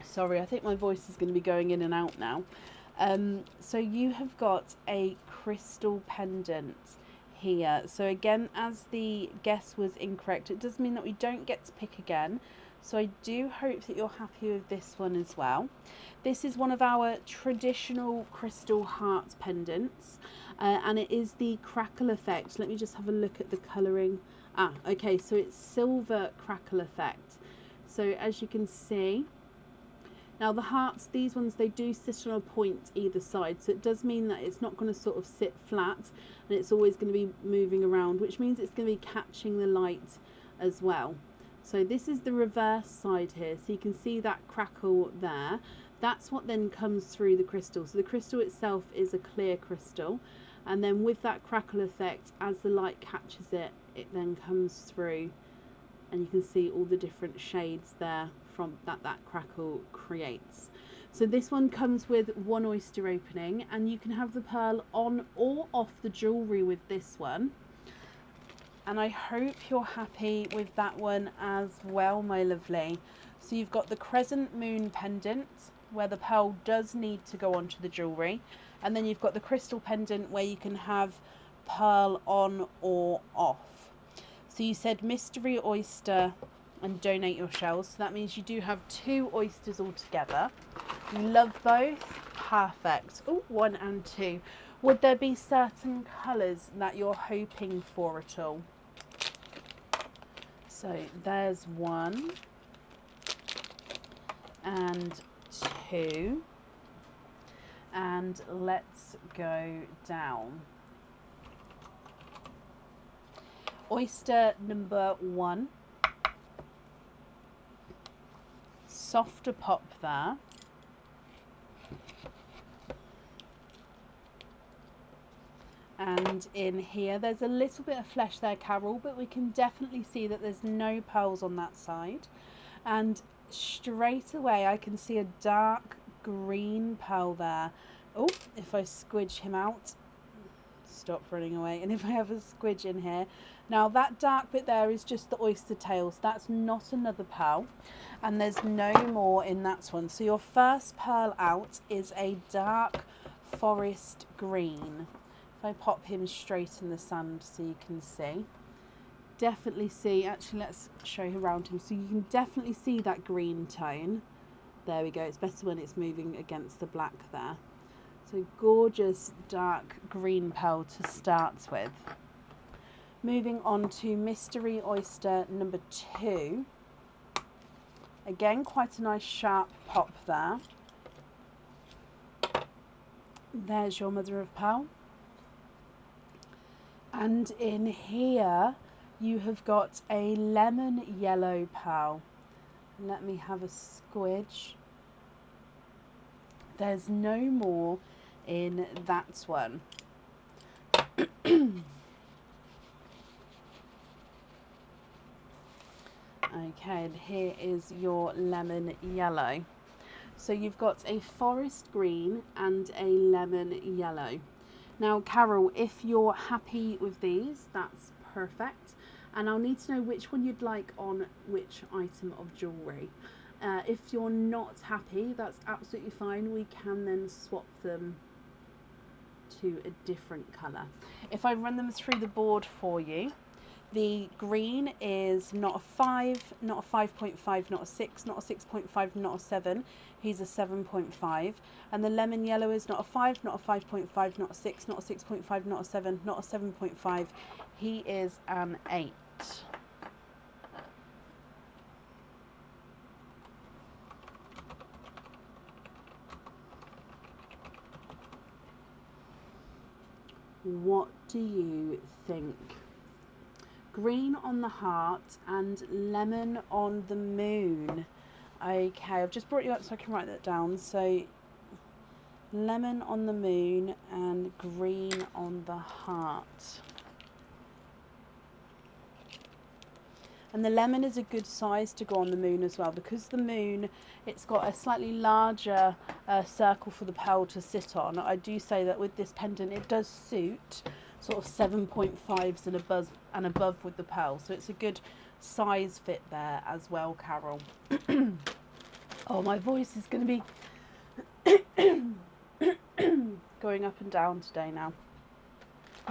[SPEAKER 1] Sorry, I think my voice is going to be going in and out now. So you have got a crystal pendant here. So again, as the guess was incorrect, it does mean that we don't get to pick again. So I do hope that you're happy with this one as well. This is one of our traditional crystal heart pendants, and it is the crackle effect. Let me just have a look at the colouring. Okay, so it's silver crackle effect. So as you can see, now the hearts, these ones, they do sit on a point either side. So it does mean that it's not going to sort of sit flat, and it's always going to be moving around, which means it's going to be catching the light as well. So this is the reverse side here. So you can see that crackle there. That's what then comes through the crystal. So the crystal itself is a clear crystal. And then with that crackle effect, as the light catches it, it then comes through. And you can see all the different shades there from that crackle creates. So this one comes with 1 oyster opening, and you can have the pearl on or off the jewellery with this one. And I hope you're happy with that one as well, my lovely. So you've got the crescent moon pendant where the pearl does need to go onto the jewellery. And then you've got the crystal pendant where you can have pearl on or off. So you said mystery oyster and donate your shells. So that means you do have 2 oysters altogether. You love both? Perfect. Oh, 1 and 2. Would there be certain colours that you're hoping for at all? So there's 1 and 2. And let's go down. Oyster number 1. Softer pop there. And in here, there's a little bit of flesh there, Carol, but we can definitely see that there's no pearls on that side. And straight away, I can see a dark green pearl there. Oh, if I squidge him out, stop running away. And if I have a squidge in here, now that dark bit there is just the oyster tails. That's not another pearl. And there's no more in that one. So your first pearl out is a dark forest green. If I pop him straight in the sand so you can see. Definitely see, actually let's show you around him. So you can definitely see that green tone. There we go, it's better when it's moving against the black there. So gorgeous dark green pearl to start with. Moving on to mystery oyster number 2. Again, quite a nice sharp pop there. There's your mother of pearl. And in here, you have got a lemon yellow pearl. Let me have a squidge. There's no more in that one. Okay, and here is your lemon yellow. So you've got a forest green and a lemon yellow. Now, Carol, if you're happy with these, that's perfect. And I'll need to know which one you'd like on which item of jewellery. If you're not happy, that's absolutely fine. We can then swap them to a different colour. If I run them through the board for you, the green is not a 5, not a 5.5, not a 6, not a 6.5, not a 7. He's a 7.5. And the lemon yellow is not a 5, not a 5.5, not a 6, not a 6.5, not a 7, not a 7.5. He is an 8. What do you think? Green on the heart and lemon on the moon. Okay, I've just brought you up so I can write that down. So lemon on the moon and green on the heart. And the lemon is a good size to go on the moon as well, because the moon, it's got a slightly larger circle for the pearl to sit on. I do say that with this pendant, it does suit sort of 7.5s and above with the pearl. So it's a good size fit there as well, Carol. Oh, my voice is going to be going up and down today now.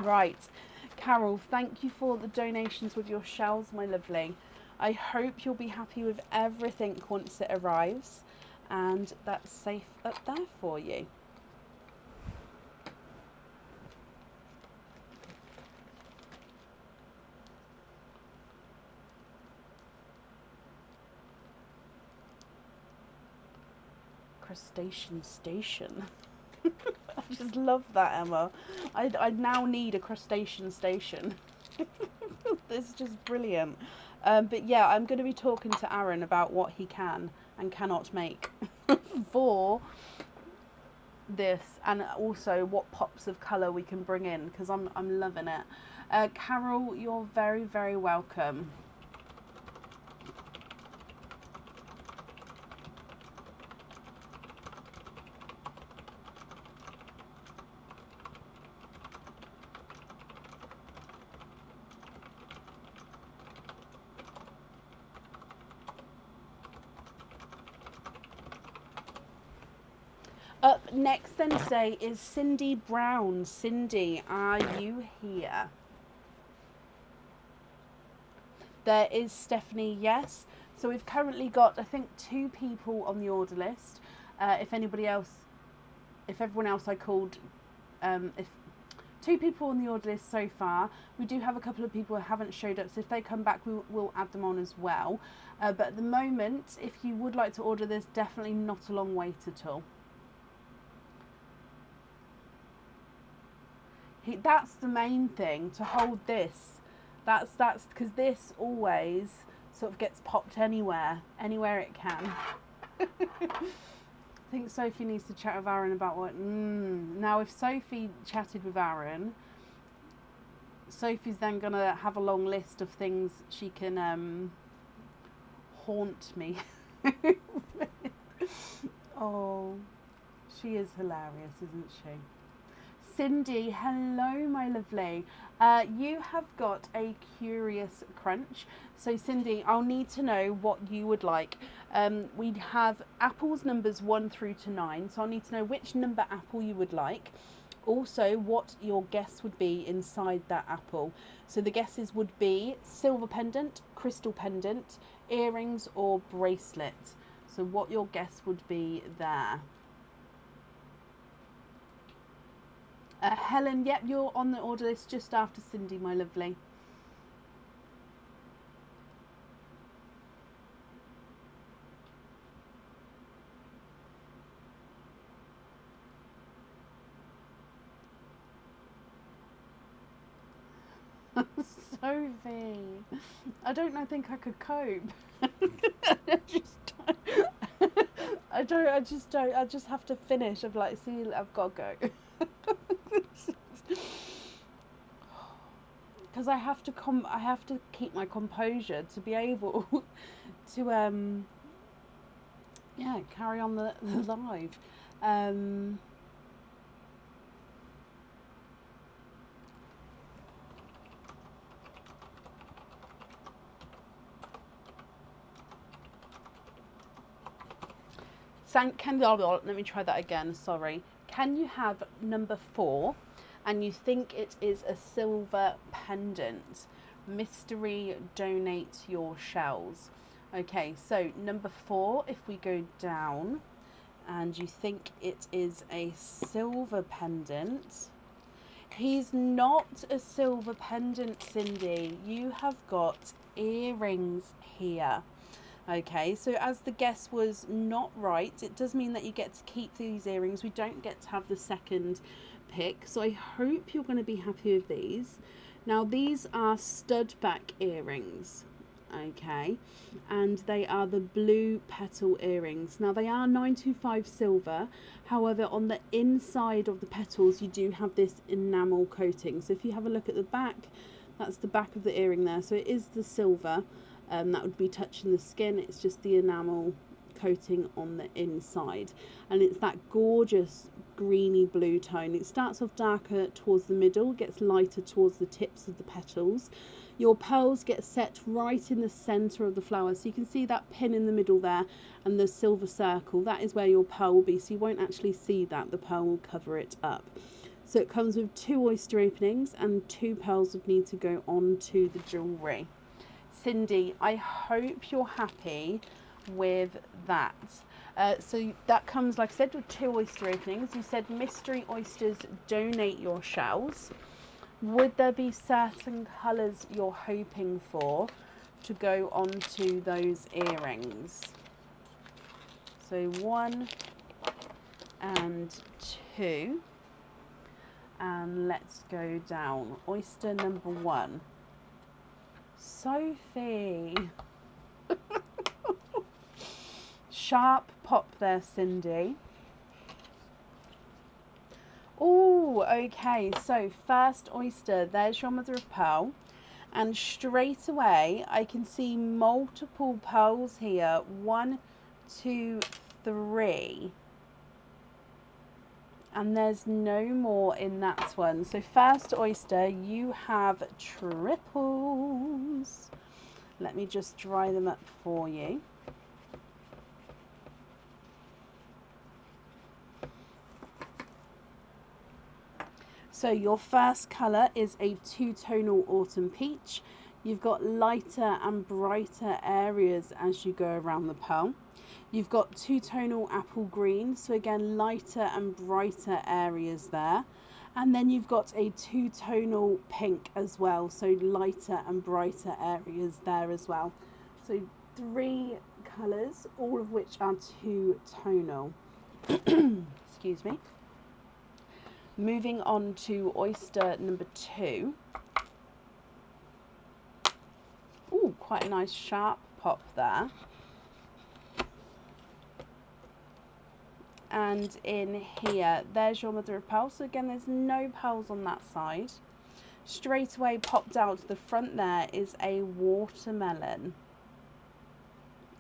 [SPEAKER 1] Right. Carol, thank you for the donations with your shells, my lovely. I hope you'll be happy with everything once it arrives, and that's safe up there for you. Crustacean station. I just love that, Emma. I now need a crustacean station. This is just brilliant. But yeah, I'm going to be talking to Aaron about what he can and cannot make for this, and also what pops of colour we can bring in, because I'm loving it. Carol, you're very, very welcome. Up next then today is Cindy Brown. Cindy, are you here? There is Stephanie, yes. So we've currently got, I think, 2 people on the order list. If everyone else I called, if 2 people on the order list so far, we do have a couple of people who haven't showed up, so if they come back we'll add them on as well. But at the moment, if you would like to order this, definitely not a long wait at all. That's the main thing, to hold this. That's because this always sort of gets popped anywhere it can. I think Sophie needs to chat with Aaron about what. Now, if Sophie chatted with Aaron, Sophie's then gonna have a long list of things she can haunt me. Oh, she is hilarious, isn't she? Cindy, hello, my lovely. You have got a curious crunch. So, Cindy, I'll need to know what you would like. We have apples numbers 1 through to 9. So, I'll need to know which number apple you would like. Also, what your guess would be inside that apple. So, the guesses would be silver pendant, crystal pendant, earrings, or bracelet. So, what your guess would be there. Helen, yep, you're on the order list just after Cindy, my lovely. Sophie, I think I could cope. I just have to finish. I'm like, see, I've got to go. Because I have to keep my composure to be able to carry on the live. Let me try that again. Sorry. Can you have number 4? And you think it is a silver pendant? Mystery, donate your shells. Okay, so number 4, if we go down, and you think it is a silver pendant. He's not a silver pendant, Cindy. You have got earrings here. Okay, so as the guess was not right, it does mean that you get to keep these earrings. We don't get to have the second pick, so I hope you're going to be happy with these. Now, these are stud back earrings, okay, and they are the blue petal earrings. Now, they are 925 silver. However, on the inside of the petals, you do have this enamel coating. So if you have a look at the back, that's the back of the earring there. So it is the silver. That would be touching the skin. It's just the enamel coating on the inside, and it's that gorgeous greeny blue tone. It starts off darker towards the middle, gets lighter towards the tips of the petals. Your pearls get set right in the center of the flower, so you can see that pin in the middle there and the silver circle. That is where your pearl will be, so you won't actually see that. The pearl will cover it up. So it comes with 2 oyster openings, and 2 pearls would need to go onto the jewellery. Cindy, I hope you're happy with that. So that comes, like I said, with 2 oyster openings. You said mystery oysters, donate your shells. Would there be certain colours you're hoping for to go onto those earrings? So 1 and 2. And let's go down. Oyster number 1. Sophie. Sharp pop there, Cindy. Oh, okay. So first oyster, there's your mother of pearl. And straight away, I can see multiple pearls here. 1, 2, 3. And there's no more in that one. So first oyster, you have triples. Let me just dry them up for you. So your first colour is a 2-tonal autumn peach. You've got lighter and brighter areas as you go around the pearl. You've got two-tonal apple green, so again lighter and brighter areas there. And then you've got a two-tonal pink as well, so lighter and brighter areas there as well. So 3 colours, all of which are two-tonal. Excuse me. Moving on to oyster number 2. Ooh, quite a nice sharp pop there. And in here, there's your mother of pearl. So again, there's no pearls on that side. Straight away popped out to the front there is a watermelon.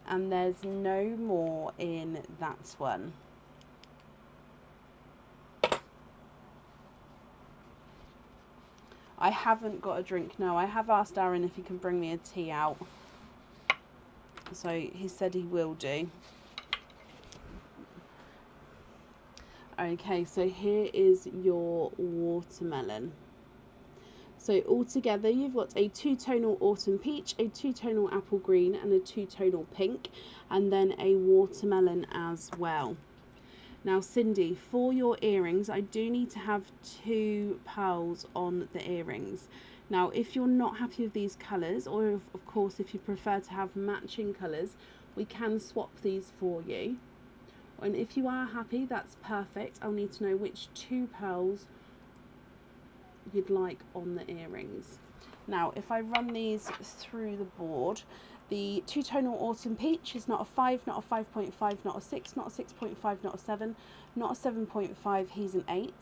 [SPEAKER 1] And there's no more in that one. I haven't got a drink, no. I have asked Aaron if he can bring me a tea out. So he said he will do. Okay, so here is your watermelon. So altogether you've got a two-tonal autumn peach, a two-tonal apple green and a two-tonal pink, and then a watermelon as well. Now Cindy, for your earrings, I do need to have 2 pearls on the earrings. Now if you're not happy with these colours, or of course if you prefer to have matching colours, we can swap these for you. And if you are happy, that's perfect. I'll need to know which 2 pearls you'd like on the earrings. Now, if I run these through the board, the two-tonal autumn peach is not a 5, not a 5.5, not a 6, not a 6.5, not a 7, not a 7.5, he's an 8.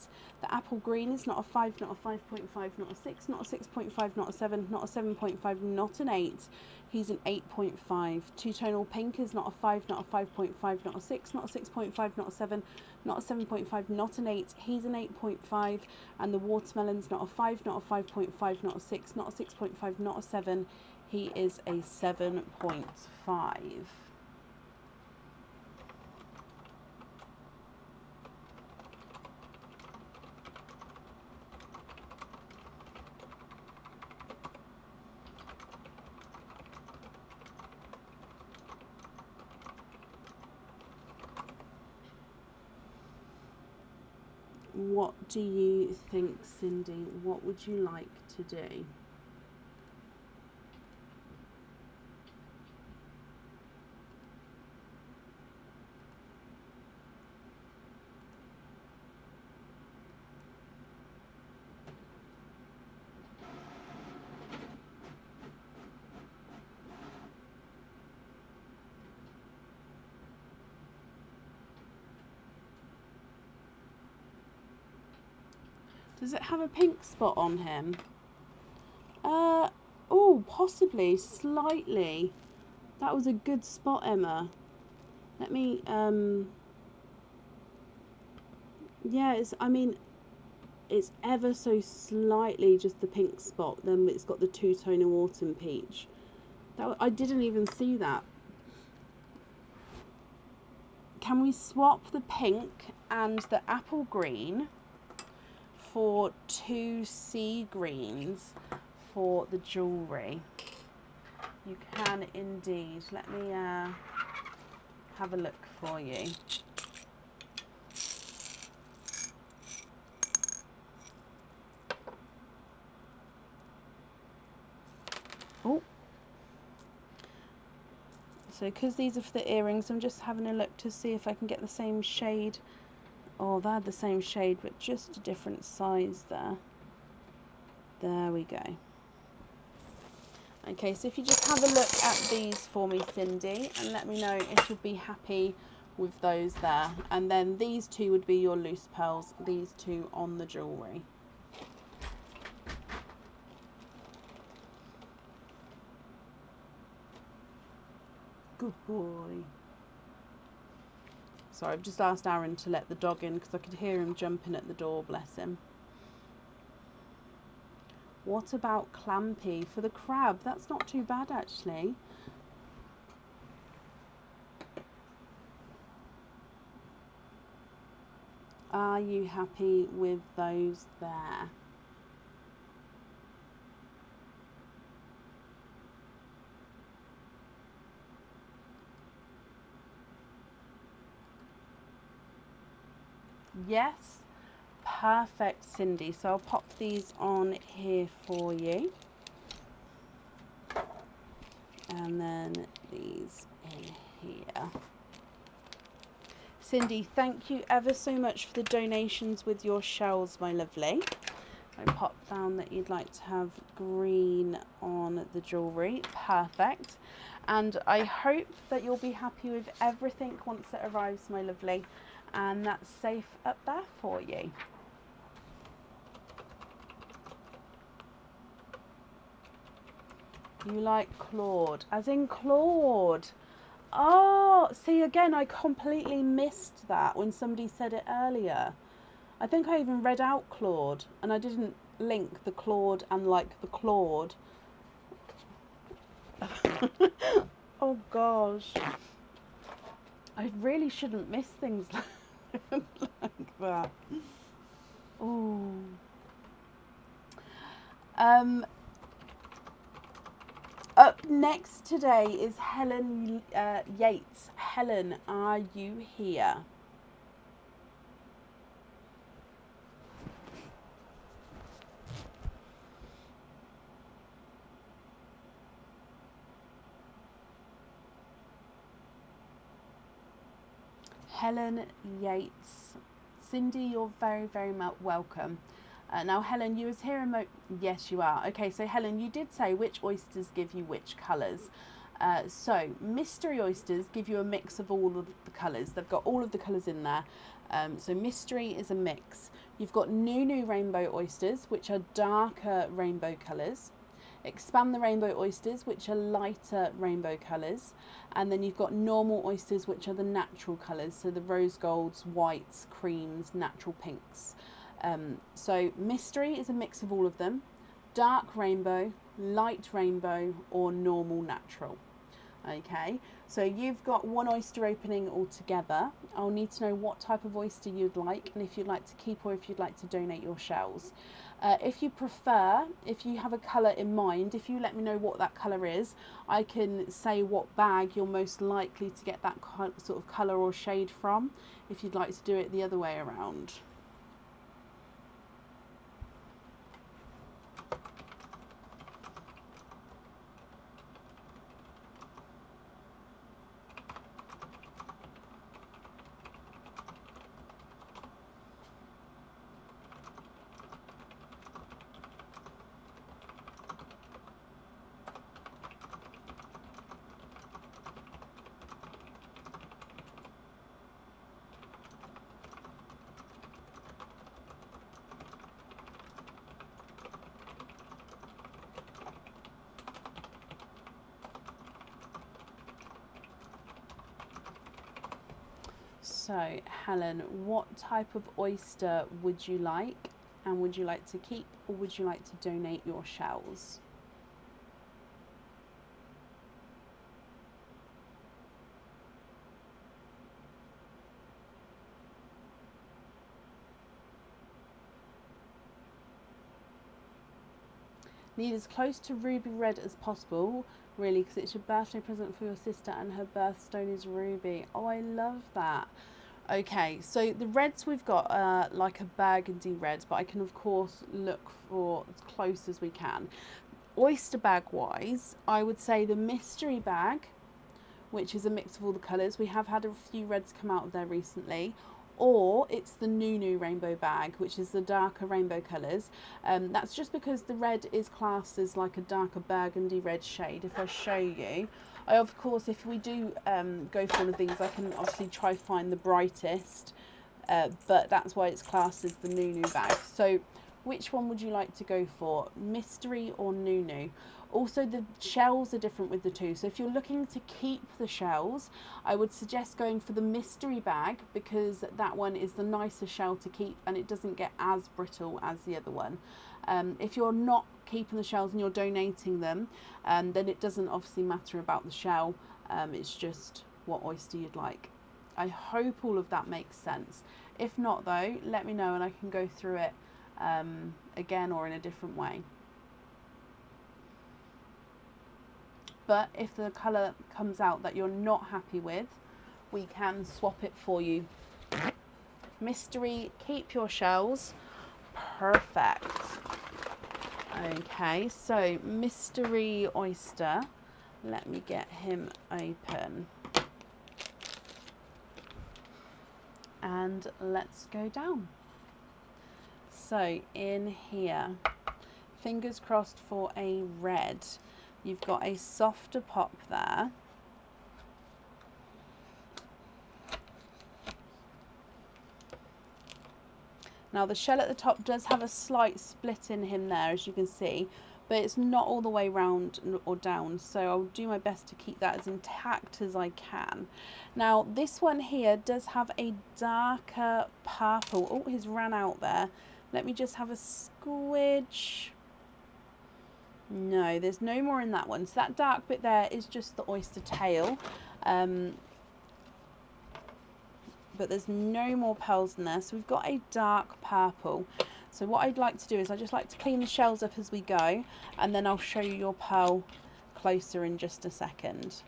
[SPEAKER 1] The apple green is not a 5, not a 5.5, not a 6, not a 6.5, not a 7, not a 7.5, not an 8, he's an 8.5. Two-tonal pink is not a 5, not a 5.5, not a 6, not a 6.5, not a 7, not a 7.5, not an 8, he's an 8.5. And the watermelon's not a 5, not a 5.5, not a 6, not a 6.5, not a 7, he is a 7.5. What do you think, Cindy? What would you like to do? Does it have a pink spot on him? Oh, possibly, slightly. That was a good spot, Emma. Let me, yeah, it's ever so slightly just the pink spot. Then it's got the two-tonal autumn peach. I didn't even see that. Can we swap the pink and the apple green for 2 sea greens for the jewellery? You can indeed. Let me have a look for you. Oh, so because these are for the earrings, I'm just having a look to see if I can get the same shade. Oh, they're the same shade, but just a different size there. There we go. Okay, so if you just have a look at these for me, Cindy, and let me know if you'll be happy with those there. And then these 2 would be your loose pearls, these 2 on the jewellery. Good boy. Sorry, I've just asked Aaron to let the dog in because I could hear him jumping at the door, bless him. What about Clampy for the crab? That's not too bad, actually. Are you happy with those there? Yes. Perfect, Cindy. So I'll pop these on here for you. And then these in here. Cindy, thank you ever so much for the donations with your shells, my lovely. I popped down that you'd like to have green on the jewellery. Perfect. And I hope that you'll be happy with everything once it arrives, my lovely. And that's safe up there for you. You like Claude, as in Claude. Oh, see, again, I completely missed that when somebody said it earlier. I think I even read out Claude and I didn't link the Claude and like the Claude. Oh gosh. I really shouldn't miss things like that. Oh. Up next today is Helen Yates. Helen, are you here? Helen Yates. Cindy, you're very, very much welcome. Now, Helen, you was here yes, you are. Okay, so Helen, you did say which oysters give you which colours. So, mystery oysters give you a mix of all of the colours. They've got all of the colours in there. So, mystery is a mix. You've got Nunu rainbow oysters, which are darker rainbow colours. Expand the rainbow oysters, which are lighter rainbow colours. And then you've got normal oysters, which are the natural colours. So, the rose golds, whites, creams, natural pinks. So mystery is a mix of all of them. Dark rainbow, light rainbow, or normal natural. Okay, so you've got one oyster opening altogether. I'll need to know what type of oyster you'd like and if you'd like to keep or if you'd like to donate your shells. If you prefer, if you have a colour in mind, if you let me know what that colour is, I can say what bag you're most likely to get that sort of colour or shade from, if you'd like to do it the other way around. So, Helen, what type of oyster would you like? And would you like to keep or would you like to donate your shells? Need as close to ruby red as possible, really, because it's your birthday present for your sister and her birthstone is ruby. Oh, I love that. Okay, so the reds we've got like a burgundy red, but I can of course look for as close as we can. Oyster bag wise, I would say the mystery bag, which is a mix of all the colours. We have had a few reds come out of there recently. Or it's the Nunu rainbow bag, which is the darker rainbow colours. That's just because the red is classed as like a darker burgundy red shade. If I show you, I of course, if we do go for one of these, I can obviously try find the brightest, but that's why it's classed as the Nunu bag. So which one would you like to go for, mystery or Nunu? Also, the shells are different with the two. So if you're looking to keep the shells, I would suggest going for the mystery bag because that one is the nicer shell to keep and it doesn't get as brittle as the other one. If you're not keeping the shells and you're donating them, then it doesn't obviously matter about the shell. It's just what oyster you'd like. I hope all of that makes sense. If not though, let me know and I can go through it again or in a different way. But if the colour comes out that you're not happy with, we can swap it for you. Mystery, keep your shells. Perfect. Okay, so mystery oyster. Let me get him open. And let's go down. So in here, fingers crossed for a red. You've got a softer pop there. Now the shell at the top does have a slight split in him there, as you can see, but it's not all the way round or down, so I'll do my best to keep that as intact as I can. Now this one here does have a darker purple. Oh, he's ran out there. Let me just have a squidge. No, there's no more in that one. So that dark bit there is just the oyster tail. But there's no more pearls in there. So we've got a dark purple. So what I'd like to do is I just like to clean the shells up as we go, and then I'll show you your pearl closer in just a second.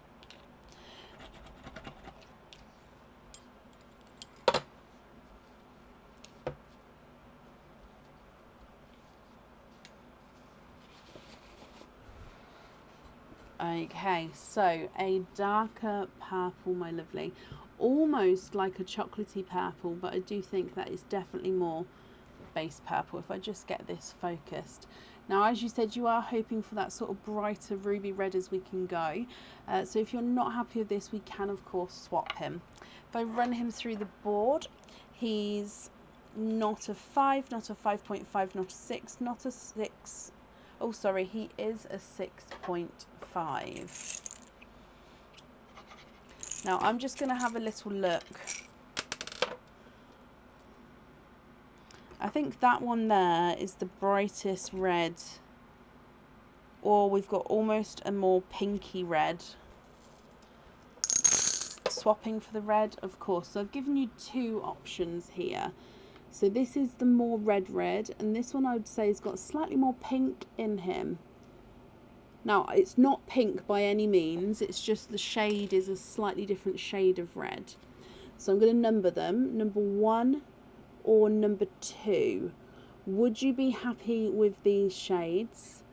[SPEAKER 1] Okay, so a darker purple, my lovely. Almost like a chocolatey purple, but I do think that is definitely more base purple if I just get this focused. Now, as you said, you are hoping for that sort of brighter ruby red as we can go. So if you're not happy with this, we can, of course, swap him. If I run him through the board, he's not a 5, not a 5.5, not a 6, not a 6. Oh, sorry, he is a 6.5. Now, I'm just going to have a little look. I think that one there is the brightest red. Or we've got almost a more pinky red. Swapping for the red, of course. So I've given you two options here. So this is the more red, and this one I would say has got slightly more pink in him. Now, it's not pink by any means, it's just the shade is a slightly different shade of red. So I'm going to number them, number 1 or number 2. Would you be happy with these shades?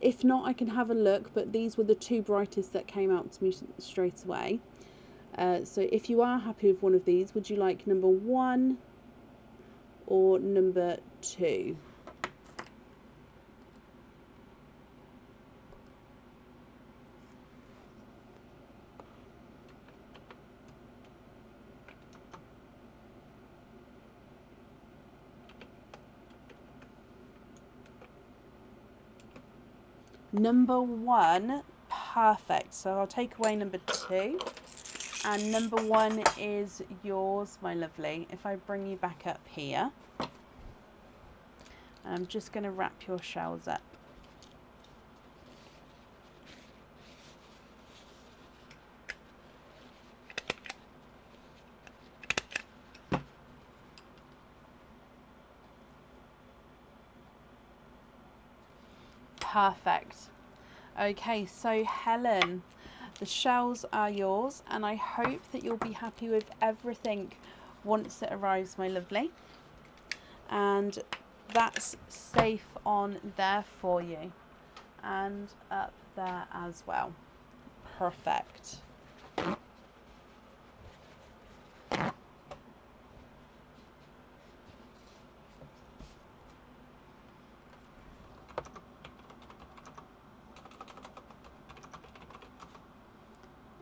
[SPEAKER 1] If not, I can have a look, but these were the two brightest that came out to me straight away. So if you are happy with one of these, would you like number 1 or number 2? Number 1, perfect. So I'll take away number 2. And number 1 is yours, my lovely. If I bring you back up here. I'm just going to wrap your shells up. Perfect. Okay, so Helen, the shells are yours, and I hope that you'll be happy with everything once it arrives, my lovely. And that's safe on there for you, and up there as well. Perfect.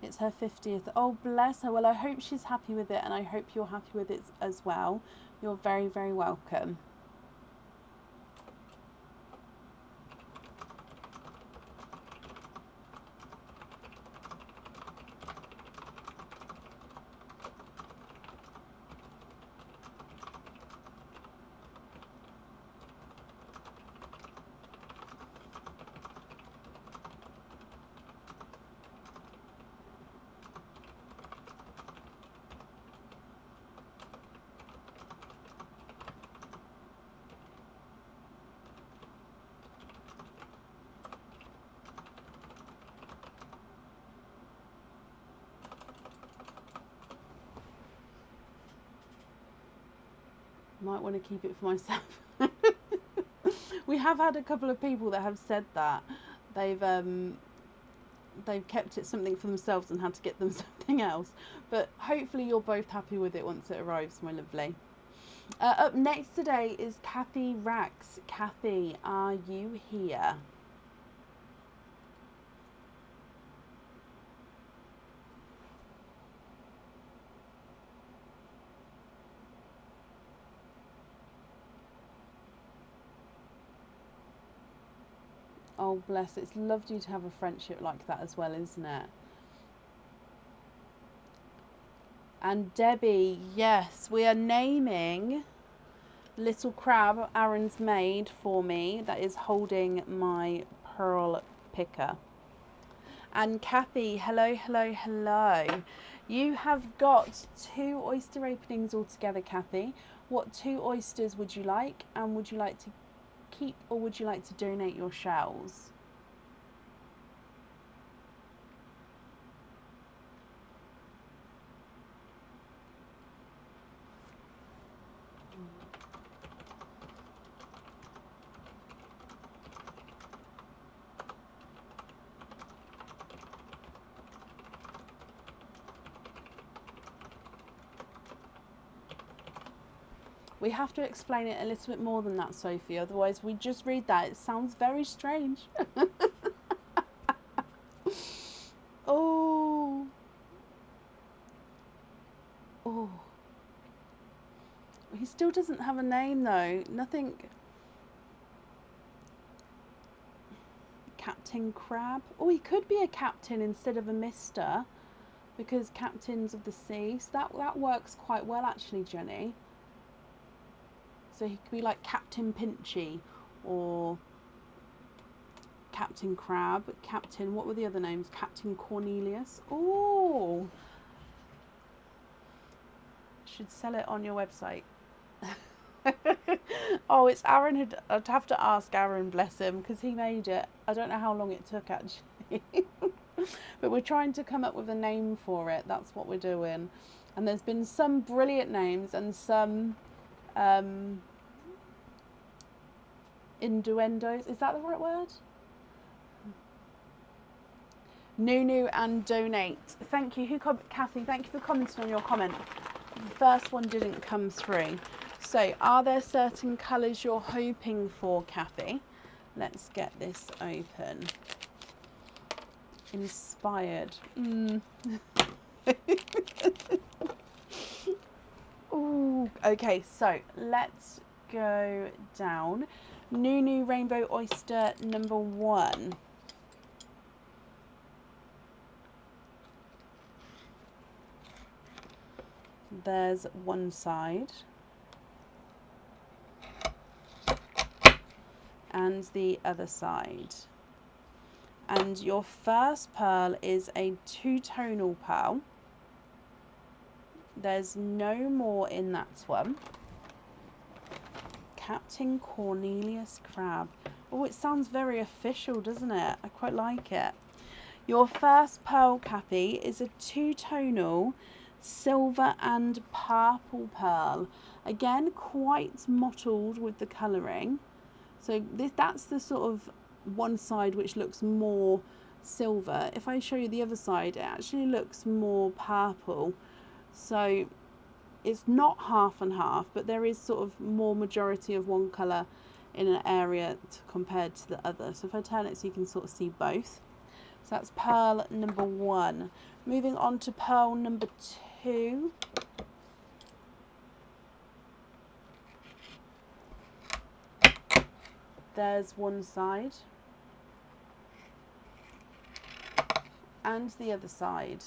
[SPEAKER 1] It's her 50th. Oh, bless her. Well, I hope she's happy with it, and I hope you're happy with it as well. You're very, very welcome. might want to keep it for myself. We have had a couple of people that have said that they've kept it something for themselves and had to get them something else. But hopefully you're both happy with it once it arrives, my lovely. Up next today is Kathy Rax. Kathy, are you here? Oh, bless. It's lovely to have a friendship like that as well, isn't it? And Debbie, yes, we are naming little crab Aaron's made for me that is holding my pearl picker. And Kathy, hello, hello, hello. You have got 2 oyster openings altogether, Kathy. What 2 oysters would you like? And would you like to keep or would you like to donate your shells? We have to explain it a little bit more than that, Sophie, otherwise we just read that. It sounds very strange. Oh. Oh. He still doesn't have a name though. Nothing. Captain Crab. Oh, he could be a captain instead of a mister, because captains of the sea. So that works quite well actually, Jenny. So he could be like Captain Pinchy or Captain Crab, Captain, what were the other names? Captain Cornelius. Oh, should sell it on your website. Oh, it's Aaron. I'd have to ask Aaron, bless him, because he made it. I don't know how long it took actually. But we're trying to come up with a name for it. That's what we're doing. And there's been some brilliant names and some innuendos. Is that the right word? Nunu and donate. Thank you. Kathy, thank you for commenting on your comment. The first one didn't come through. So are there certain colours you're hoping for, Kathy? Let's get this open. Inspired. Ooh, okay, so let's go down. Nunu Rainbow Oyster number 1. There's one side. And the other side. And your first pearl is a 2-tonal pearl. There's no more in that one. Captain Cornelius Crab. Oh, it sounds very official, doesn't it? I quite like it. Your first pearl, Kathy, is a 2-tonal silver and purple pearl. Again, quite mottled with the colouring. So that's the sort of one side which looks more silver. If I show you the other side, it actually looks more purple. So it's not half and half, but there is sort of more majority of one colour in an area compared to the other. So if I turn it so you can sort of see both. So that's pearl number 1. Moving on to pearl number 2. There's one side. And the other side.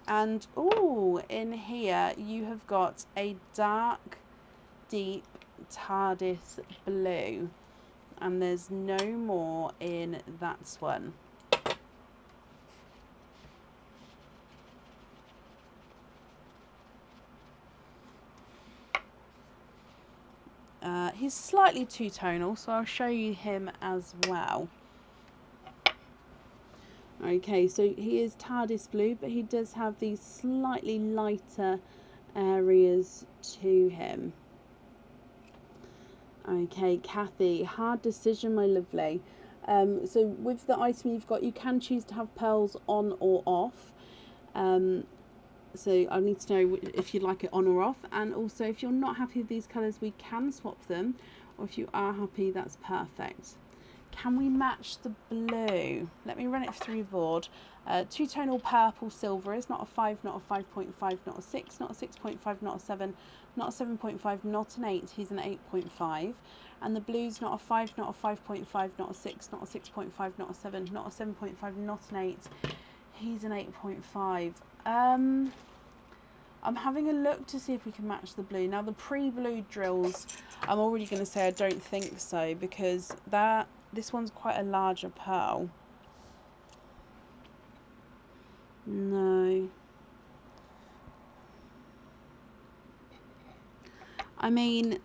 [SPEAKER 1] And ooh, in here you have got a dark, deep TARDIS blue. And there's no more in that one. He's slightly 2-tonal, so I'll show you him as well. Okay, so he is TARDIS blue, but he does have these slightly lighter areas to him. Okay, Kathy, hard decision, my lovely. So with the item you've got, you can choose to have pearls on or off. So I need to know if you'd like it on or off, and also if you're not happy with these colours, we can swap them, or if you are happy, that's perfect. Can we match the blue? Let me run it through board. Two-tonal purple silver is not a 5, not a 5.5, not a 6, not a 6.5, not a 7, not a 7.5, not an 8. He's an 8.5. And the blue's not a 5, not a 5.5, not a 6, not a 6.5, not a 7, not a 7.5, not an 8. He's an 8.5. I'm having a look to see if we can match the blue. Now the pre-blue drills, I'm already going to say I don't think so, because this one's quite a larger pearl. No. I mean,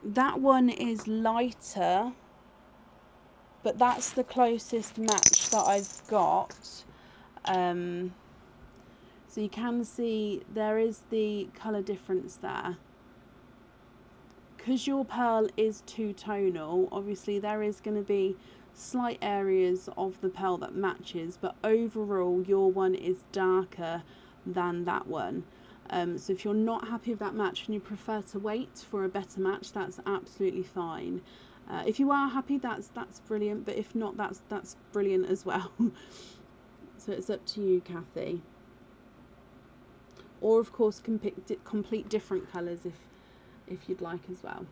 [SPEAKER 1] that one is lighter, but that's the closest match that I've got. So you can see there is the colour difference there. Because your pearl is two-tonal, obviously there is going to be slight areas of the pearl that matches, but overall your one is darker than that one. So if you're not happy with that match and you prefer to wait for a better match, that's absolutely fine. If you are happy, that's brilliant, but if not, that's brilliant as well. So it's up to you, Kathy. Or of course complete different colours if you'd like as well.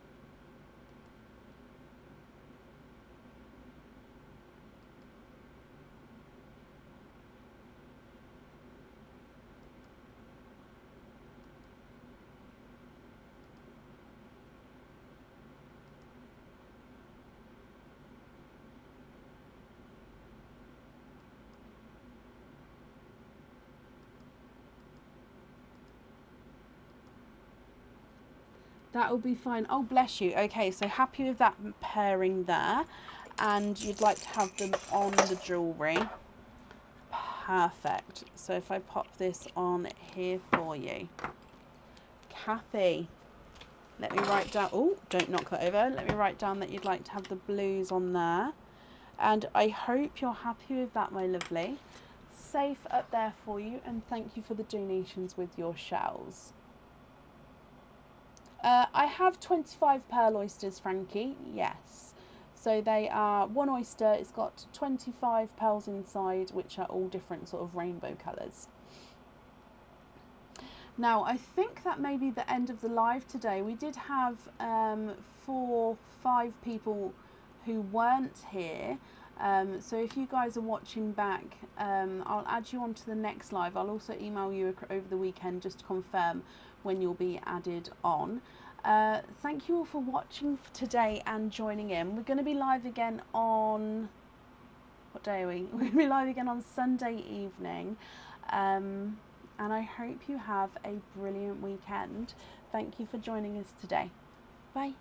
[SPEAKER 1] That will be fine. Oh, bless you. Okay, so happy with that pairing there. And you'd like to have them on the jewellery. Perfect. So if I pop this on here for you. Kathy, let me write down... Oh, don't knock that over. Let me write down that you'd like to have the blues on there. And I hope you're happy with that, my lovely. Safe up there for you. And thank you for the donations with your shells. I have 25 pearl oysters, Frankie, yes. So they are one oyster, it's got 25 pearls inside, which are all different sort of rainbow colours. Now, I think that may be the end of the live today. We did have 5 people who weren't here. So if you guys are watching back, I'll add you onto the next live. I'll also email you over the weekend just to confirm when you'll be added on. Thank you all for watching today and joining in. We're going to be live again on... What day are we? We're going to be live again on Sunday evening. And I hope you have a brilliant weekend. Thank you for joining us today. Bye.